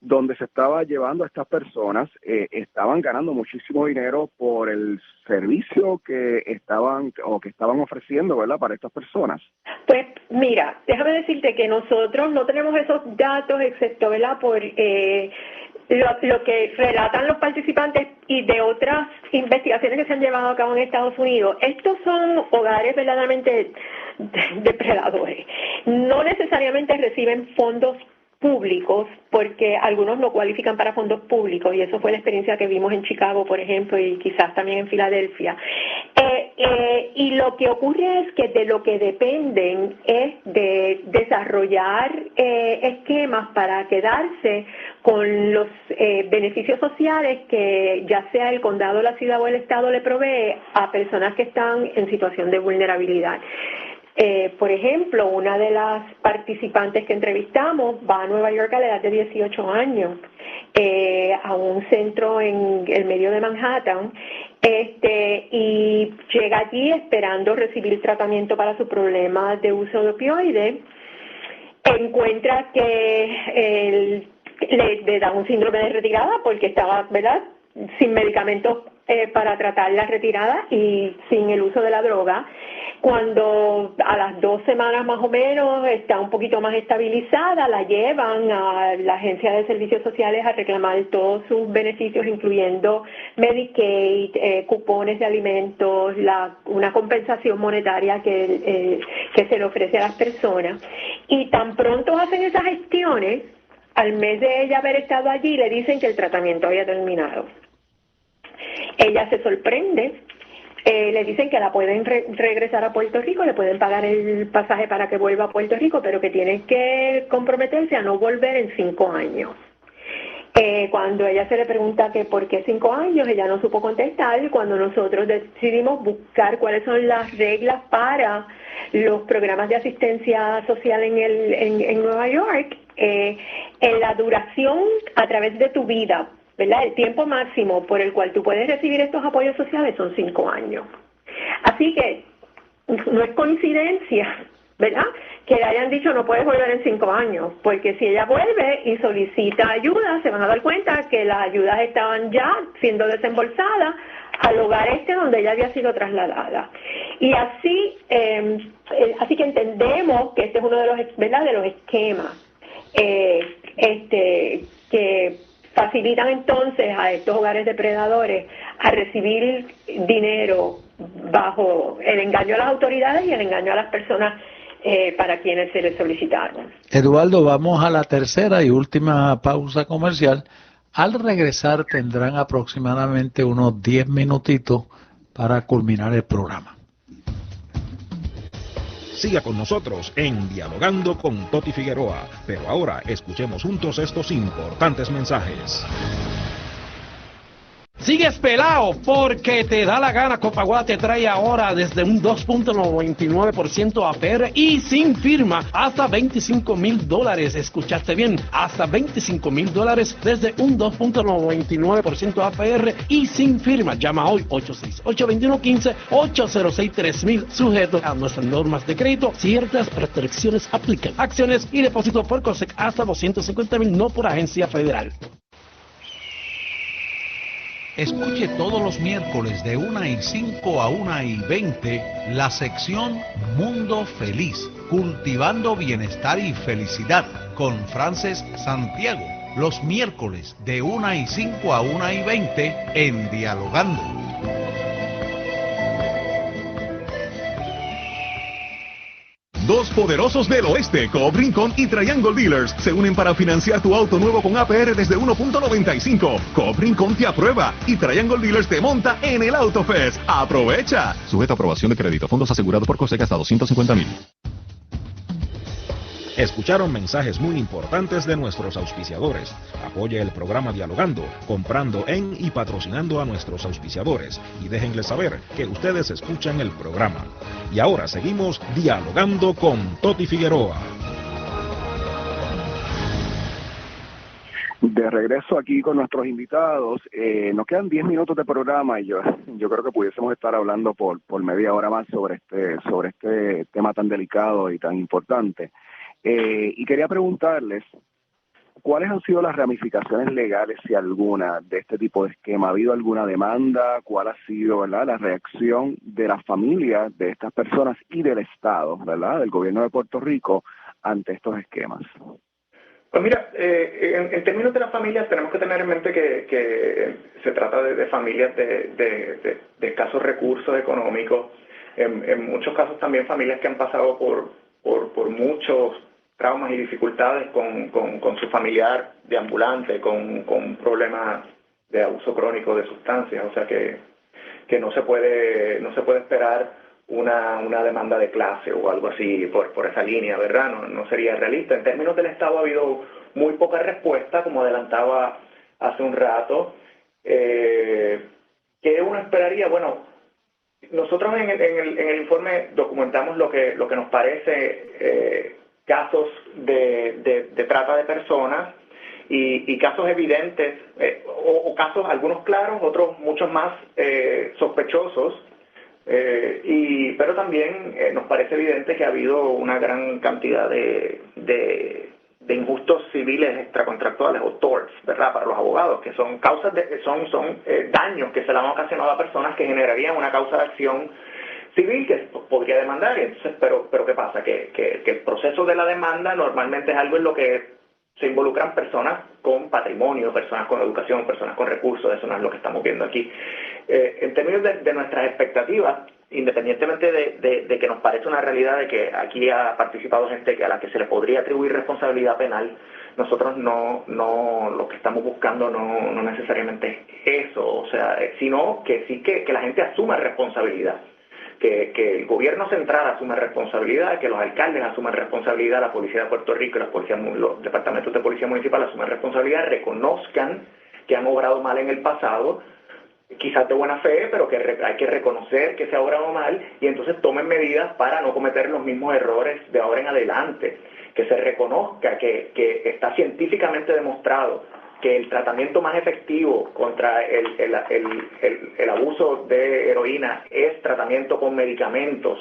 donde se estaba llevando a estas personas, estaban ganando muchísimo dinero por el servicio que estaban ofreciendo, ¿verdad?, para estas personas. Pues mira, déjame decirte que nosotros no tenemos esos datos, excepto, ¿verdad?, por lo que relatan los participantes y de otras investigaciones que se han llevado a cabo en Estados Unidos. Estos son hogares verdaderamente depredadores. No necesariamente reciben fondos públicos, porque algunos no cualifican para fondos públicos, y eso fue la experiencia que vimos en Chicago, por ejemplo, y quizás también en Filadelfia. Y lo que ocurre es que de lo que dependen es de desarrollar esquemas para quedarse con los beneficios sociales que ya sea el condado, la ciudad o el estado le provee a personas que están en situación de vulnerabilidad. Por ejemplo, una de las participantes que entrevistamos va a Nueva York a la edad de 18 años, a un centro en el medio de Manhattan, y llega allí esperando recibir tratamiento para su problema de uso de opioides. Encuentra que le da un síndrome de retirada porque estaba, ¿verdad?, sin medicamentos para tratar la retirada y sin el uso de la droga. Cuando a las 2 semanas más o menos está un poquito más estabilizada, la llevan a la Agencia de Servicios Sociales a reclamar todos sus beneficios, incluyendo Medicaid, cupones de alimentos, una compensación monetaria que se le ofrece a las personas. Y tan pronto hacen esas gestiones, al mes de ella haber estado allí, le dicen que el tratamiento había terminado. Ella se sorprende. Le dicen que la pueden regresar a Puerto Rico, le pueden pagar el pasaje para que vuelva a Puerto Rico, pero que tienen que comprometerse a no volver en 5 años. Cuando ella se le pregunta que por qué 5 años, ella no supo contestar. Cuando nosotros decidimos buscar cuáles son las reglas para los programas de asistencia social en Nueva York, en la duración a través de tu vida, ¿verdad? El tiempo máximo por el cual tú puedes recibir estos apoyos sociales son 5 años. Así que no es coincidencia, ¿verdad?, que le hayan dicho no puedes volver en 5 años, porque si ella vuelve y solicita ayuda, se van a dar cuenta que las ayudas estaban ya siendo desembolsadas al hogar donde ella había sido trasladada. Y así que entendemos que este es uno de los, ¿verdad?, de los esquemas que facilitan entonces a estos hogares depredadores a recibir dinero bajo el engaño a las autoridades y el engaño a las personas para quienes se les solicitaron. Eduardo, vamos a la tercera y última pausa comercial. Al regresar tendrán aproximadamente unos 10 minutitos para culminar el programa. Siga con nosotros en Dialogando con Toti Figueroa, pero ahora escuchemos juntos estos importantes mensajes. Sigues pelado porque te da la gana. Copaguada te trae ahora desde un 2.99% APR y sin firma hasta $25,000. Escuchaste bien, hasta $25,000 desde un 2.99% APR y sin firma. Llama hoy 868-2115, 806-3000, sujeto a nuestras normas de crédito. Ciertas restricciones aplican. Acciones y depósitos por COSEC hasta $250,000, no por agencia federal. Escuche todos los miércoles de 1:05 a 1:20 la sección Mundo Feliz, cultivando bienestar y felicidad con Frances Santiago. Los miércoles de 1:05 a 1:20 en Dialogando. Dos poderosos del oeste, Coop Rincón y Triangle Dealers, se unen para financiar tu auto nuevo con APR desde 1.95. Coop Rincón te aprueba y Triangle Dealers te monta en el AutoFest. ¡Aprovecha! Sujeto a aprobación de crédito. Fondos asegurados por COSEC hasta $250,000. Escucharon mensajes muy importantes de nuestros auspiciadores. Apoye el programa Dialogando, comprando en y patrocinando a nuestros auspiciadores. Y déjenles saber que ustedes escuchan el programa. Y ahora seguimos Dialogando con Toti Figueroa. De regreso aquí con nuestros invitados, nos quedan 10 minutos de programa y yo creo que pudiésemos estar hablando por media hora más sobre este tema tan delicado y tan importante. Y quería preguntarles, ¿cuáles han sido las ramificaciones legales, si alguna, de este tipo de esquema? ¿Ha habido alguna demanda? ¿Cuál ha sido, verdad, la reacción de las familias de estas personas y del Estado, verdad, del gobierno de Puerto Rico ante estos esquemas? Pues mira, en términos de las familias tenemos que tener en mente que se trata de familias de escasos recursos económicos, en muchos casos también familias que han pasado por muchos traumas y dificultades con su familiar deambulante, con problemas de abuso crónico de sustancias, o sea que no se puede esperar una demanda de clase o algo así por esa línea, ¿verdad? No sería realista. En términos del Estado ha habido muy poca respuesta, como adelantaba hace un rato. ¿Qué uno esperaría? Bueno, nosotros en el informe documentamos lo que nos parece casos de trata de personas y casos evidentes, o casos algunos claros, otros muchos más sospechosos, pero también nos parece evidente que ha habido una gran cantidad de injustos civiles extracontractuales o torts, ¿verdad?, para los abogados, que son causas son daños que se le han ocasionado a personas que generarían una causa de acción civil que podría demandar. Entonces, pero ¿qué pasa? Que el proceso de la demanda normalmente es algo en lo que se involucran personas con patrimonio, personas con educación, personas con recursos. Eso no es lo que estamos viendo aquí. En términos de nuestras expectativas, independientemente de que nos parece una realidad de que aquí ha participado gente a la que se le podría atribuir responsabilidad penal, nosotros lo que estamos buscando no necesariamente es eso, o sea, sino que sí que la gente asuma responsabilidad. Que el gobierno central asume responsabilidad, que los alcaldes asuman responsabilidad, la Policía de Puerto Rico y los departamentos de Policía Municipal asumen responsabilidad, reconozcan que han obrado mal en el pasado, quizás de buena fe, pero que hay que reconocer que se ha obrado mal y entonces tomen medidas para no cometer los mismos errores de ahora en adelante, que se reconozca que está científicamente demostrado que el tratamiento más efectivo contra el abuso de heroína es tratamiento con medicamentos,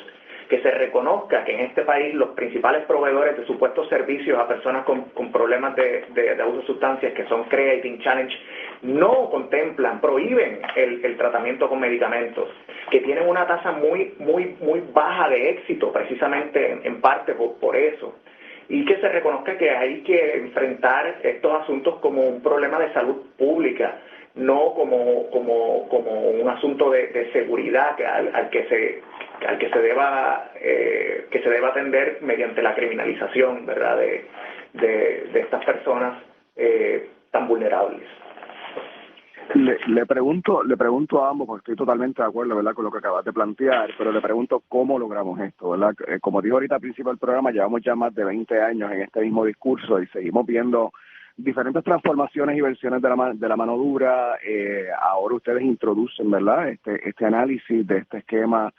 que se reconozca que en este país los principales proveedores de supuestos servicios a personas con problemas de abuso de sustancias, que son CREA y Teen Challenge, no contemplan, prohíben el tratamiento con medicamentos, que tienen una tasa muy baja de éxito, precisamente en parte por eso. Y que se reconozca que hay que enfrentar estos asuntos como un problema de salud pública, no como un asunto de seguridad al que se deba atender mediante la criminalización, ¿verdad?, de estas personas tan vulnerables. Le pregunto a ambos, porque estoy totalmente de acuerdo, ¿verdad?, con lo que acabas de plantear, pero le pregunto cómo logramos esto, ¿verdad? Como dijo ahorita al principio del programa, llevamos ya más de 20 años en este mismo discurso y seguimos viendo diferentes transformaciones y versiones de la mano dura. Ahora ustedes introducen, ¿verdad?, este análisis de este esquema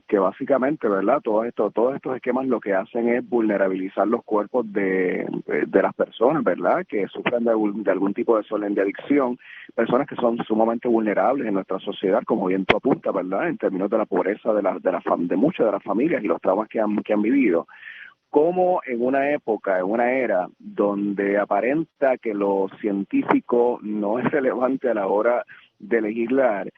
que básicamente, ¿verdad?, todos estos esquemas lo que hacen es vulnerabilizar los cuerpos de las personas, ¿verdad?, que sufren de algún tipo de adicción, personas que son sumamente vulnerables en nuestra sociedad, como bien tú apuntas, ¿verdad?, en términos de la pobreza de muchas de las familias y los traumas que han vivido. Como en una época, en una era donde aparenta que lo científico no es relevante a la hora de legislar,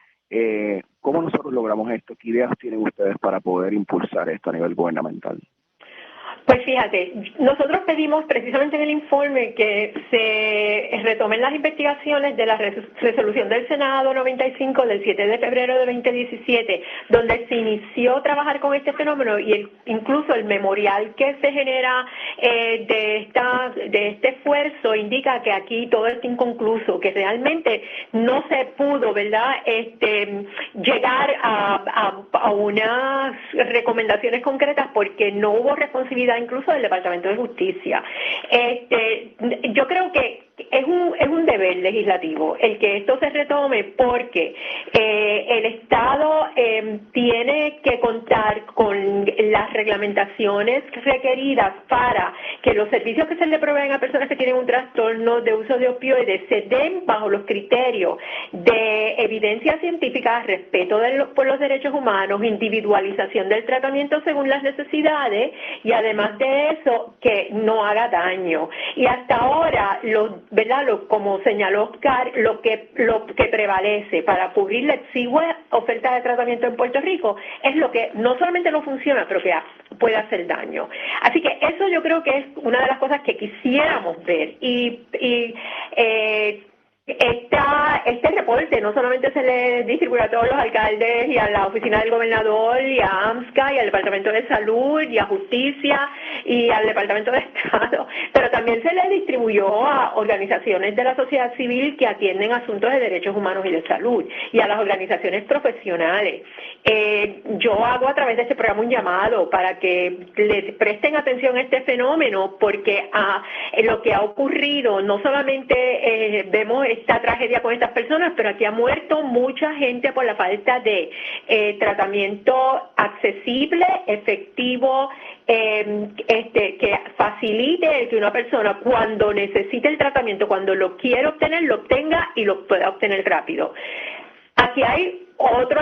¿cómo nosotros logramos esto? ¿Qué ideas tienen ustedes para poder impulsar esto a nivel gubernamental? Pues fíjate, nosotros pedimos precisamente en el informe que se retomen las investigaciones de la resolución del Senado 95 del 7 de febrero de 2017, donde se inició a trabajar con este fenómeno y incluso el memorial que se genera de este esfuerzo indica que aquí todo está inconcluso, que realmente no se pudo, ¿verdad?, llegar a unas recomendaciones concretas porque no hubo responsabilidad incluso del Departamento de Justicia. Yo creo que es un deber legislativo el que esto se retome porque el Estado tiene que contar con las reglamentaciones requeridas para que los servicios que se le proveen a personas que tienen un trastorno de uso de opioides se den bajo los criterios de evidencia científica, respeto por los derechos humanos, individualización del tratamiento según las necesidades y además de eso que no haga daño. Y hasta ahora ¿verdad? Como señaló Oscar, lo que prevalece para cubrir la exigua oferta de tratamiento en Puerto Rico es lo que no solamente no funciona, pero que puede hacer daño. Así que eso yo creo que es una de las cosas que quisiéramos ver. Este reporte no solamente se le distribuye a todos los alcaldes y a la oficina del gobernador y a AMSCA y al Departamento de Salud y a Justicia y al Departamento de Estado, pero también se le distribuyó a organizaciones de la sociedad civil que atienden asuntos de derechos humanos y de salud y a las organizaciones profesionales. Yo hago a través de este programa un llamado para que le presten atención a este fenómeno porque lo que ha ocurrido, no solamente vemos esta tragedia con estas personas, pero aquí ha muerto mucha gente por la falta de tratamiento accesible, efectivo, que facilite que una persona cuando necesite el tratamiento, cuando lo quiere obtener, lo obtenga y lo pueda obtener rápido. Aquí hay otro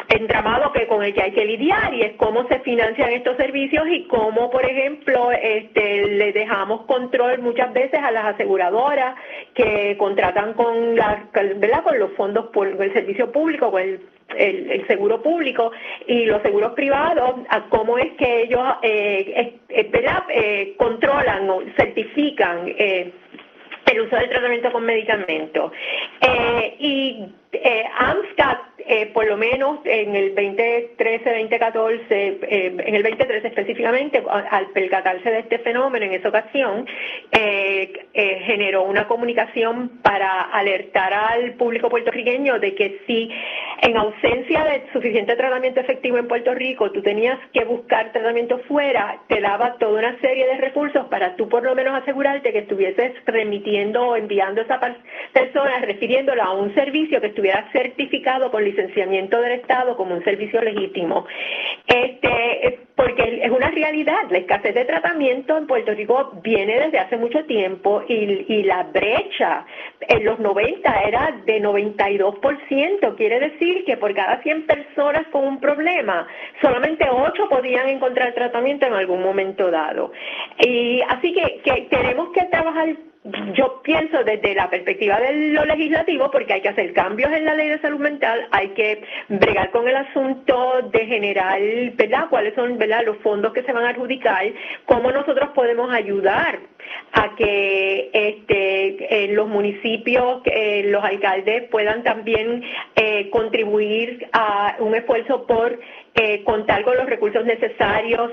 entramado con el que hay que lidiar y es cómo se financian estos servicios y cómo, por ejemplo, le dejamos control muchas veces a las aseguradoras que contratan con los fondos por el servicio público, con el el seguro público y los seguros privados, a cómo es que ellos controlan o certifican el uso del tratamiento con medicamentos. AMSCA, por lo menos en el 2013-2014, en el 2013 específicamente, al percatarse de este fenómeno en esa ocasión, generó una comunicación para alertar al público puertorriqueño de que si en ausencia de suficiente tratamiento efectivo en Puerto Rico tú tenías que buscar tratamiento fuera, te daba toda una serie de recursos para tú por lo menos asegurarte que estuvieses remitiendo o enviando a esa persona, refiriéndola a un servicio que estuviera certificado con licenciamiento del Estado como un servicio legítimo. Porque es una realidad, la escasez de tratamiento en Puerto Rico viene desde hace mucho tiempo y la brecha en los 90 era de 92%, quiere decir que por cada 100 personas con un problema, solamente 8 podían encontrar tratamiento en algún momento dado. Y así que tenemos que trabajar, yo pienso desde la perspectiva de lo legislativo, porque hay que hacer cambios en la ley de salud mental, hay que bregar con el asunto de generar, ¿verdad?, cuáles son, ¿verdad?, los fondos que se van a adjudicar, cómo nosotros podemos ayudar a que los municipios, los alcaldes puedan también contribuir a un esfuerzo por contar con los recursos necesarios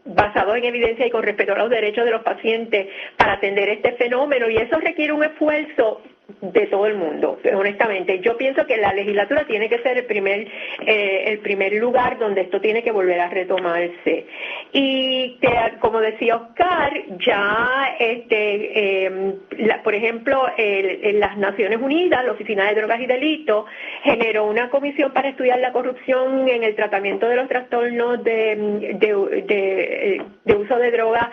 basados en evidencia y con respeto a los derechos de los pacientes para atender este fenómeno, y eso requiere un esfuerzo de todo el mundo, honestamente. Yo pienso que la legislatura tiene que ser el primer lugar donde esto tiene que volver a retomarse. Y como decía Oscar, ya por ejemplo, en las Naciones Unidas, la Oficina de Drogas y Delitos generó una comisión para estudiar la corrupción en el tratamiento de los trastornos de uso de drogas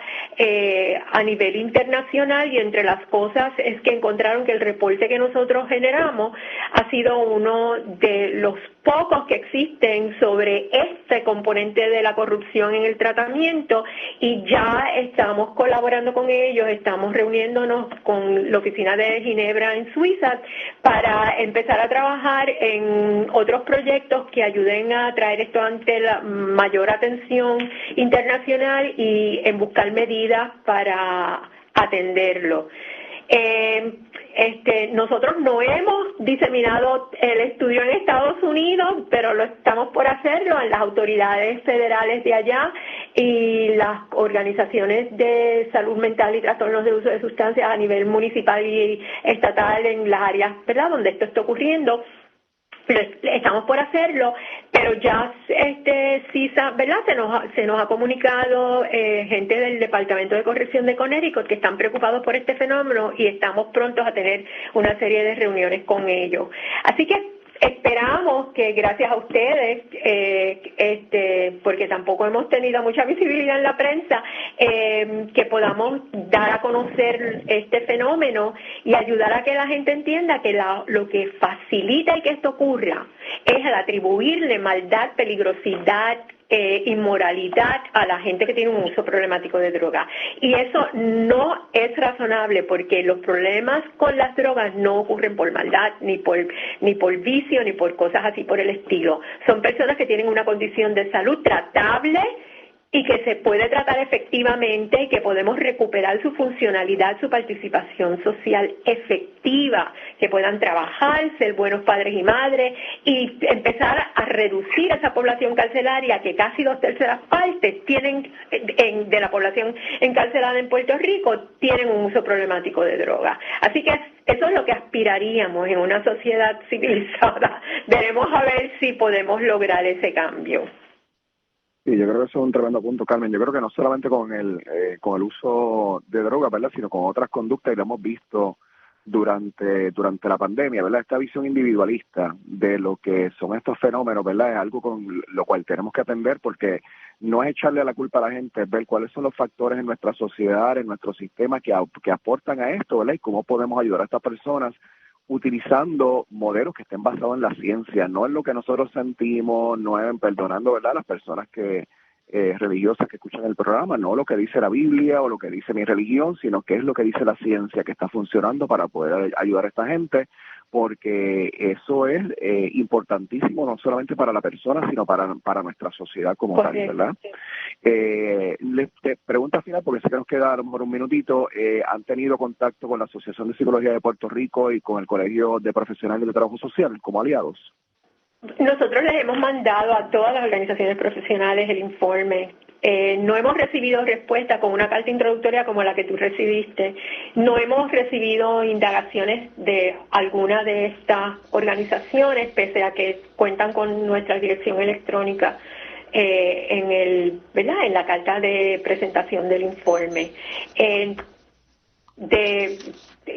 a nivel internacional, y entre las cosas es que encontraron que el reporte que nosotros generamos ha sido uno de los pocos que existen sobre este componente de la corrupción en el tratamiento, y ya estamos colaborando con ellos, estamos reuniéndonos con la oficina de Ginebra en Suiza para empezar a trabajar en otros proyectos que ayuden a traer esto ante la mayor atención internacional y en buscar medidas para atenderlo. Nosotros no hemos diseminado el estudio en Estados Unidos, pero lo estamos por hacerlo en las autoridades federales de allá y las organizaciones de salud mental y trastornos de uso de sustancias a nivel municipal y estatal en las áreas, ¿verdad?, donde esto está ocurriendo. Estamos por hacerlo, pero ya CISA, ¿verdad?, se nos ha comunicado gente del Departamento de Corrección de Connecticut que están preocupados por este fenómeno, y estamos prontos a tener una serie de reuniones con ellos. Así que esperamos que gracias a ustedes, porque tampoco hemos tenido mucha visibilidad en la prensa, que podamos dar a conocer este fenómeno y ayudar a que la gente entienda que lo que facilita y que esto ocurra es el atribuirle maldad, peligrosidad, inmoralidad a la gente que tiene un uso problemático de droga. Y eso no es razonable, porque los problemas con las drogas no ocurren por maldad, ni por vicio, ni por cosas así por el estilo. Son personas que tienen una condición de salud tratable y que se puede tratar efectivamente, y que podemos recuperar su funcionalidad, su participación social efectiva, que puedan trabajar, ser buenos padres y madres, y empezar a reducir esa población carcelaria, que casi 2/3 partes tienen de la población encarcelada en Puerto Rico tienen un uso problemático de droga. Así que eso es lo que aspiraríamos en una sociedad civilizada. Veremos a ver si podemos lograr ese cambio. Sí, yo creo que eso es un tremendo punto, Carmen. Yo creo que no solamente con el uso de droga, ¿verdad?, sino con otras conductas, y lo hemos visto durante la pandemia, ¿verdad? Esta visión individualista de lo que son estos fenómenos, ¿verdad?, es algo con lo cual tenemos que atender, porque no es echarle la culpa a la gente, es ver cuáles son los factores en nuestra sociedad, en nuestro sistema que aportan a esto, ¿verdad?, y cómo podemos ayudar a estas personas utilizando modelos que estén basados en la ciencia, no en lo que nosotros sentimos, no en perdonando, ¿verdad?, las personas que religiosas que escuchan el programa, no lo que dice la Biblia o lo que dice mi religión, sino qué es lo que dice la ciencia que está funcionando para poder ayudar a esta gente, porque eso es importantísimo no solamente para la persona, sino para nuestra sociedad como tal, ¿verdad? Pregunta final, porque sé que nos queda a lo mejor un minutito. ¿Han tenido contacto con la Asociación de Psicología de Puerto Rico y con el Colegio de Profesionales de Trabajo Social como aliados? Nosotros les hemos mandado a todas las organizaciones profesionales el informe. No hemos recibido respuesta con una carta introductoria como la que tú recibiste. No hemos recibido indagaciones de alguna de estas organizaciones, pese a que cuentan con nuestra dirección electrónica ¿verdad? En la carta de presentación del informe.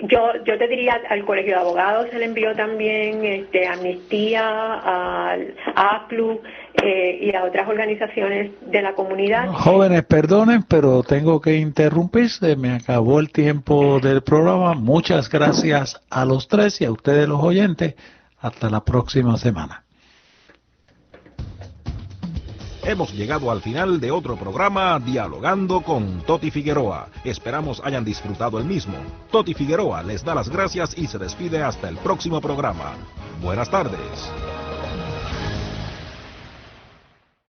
Yo te diría, al Colegio de Abogados se le envió también, Amnistía, a APLU y a otras organizaciones de la comunidad. Jóvenes, perdonen, pero tengo que interrumpir, se me acabó el tiempo del programa. Muchas gracias a los tres y a ustedes los oyentes. Hasta la próxima semana. Hemos llegado al final de otro programa Dialogando con Toti Figueroa. Esperamos hayan disfrutado el mismo. Toti Figueroa les da las gracias y se despide hasta el próximo programa. Buenas tardes.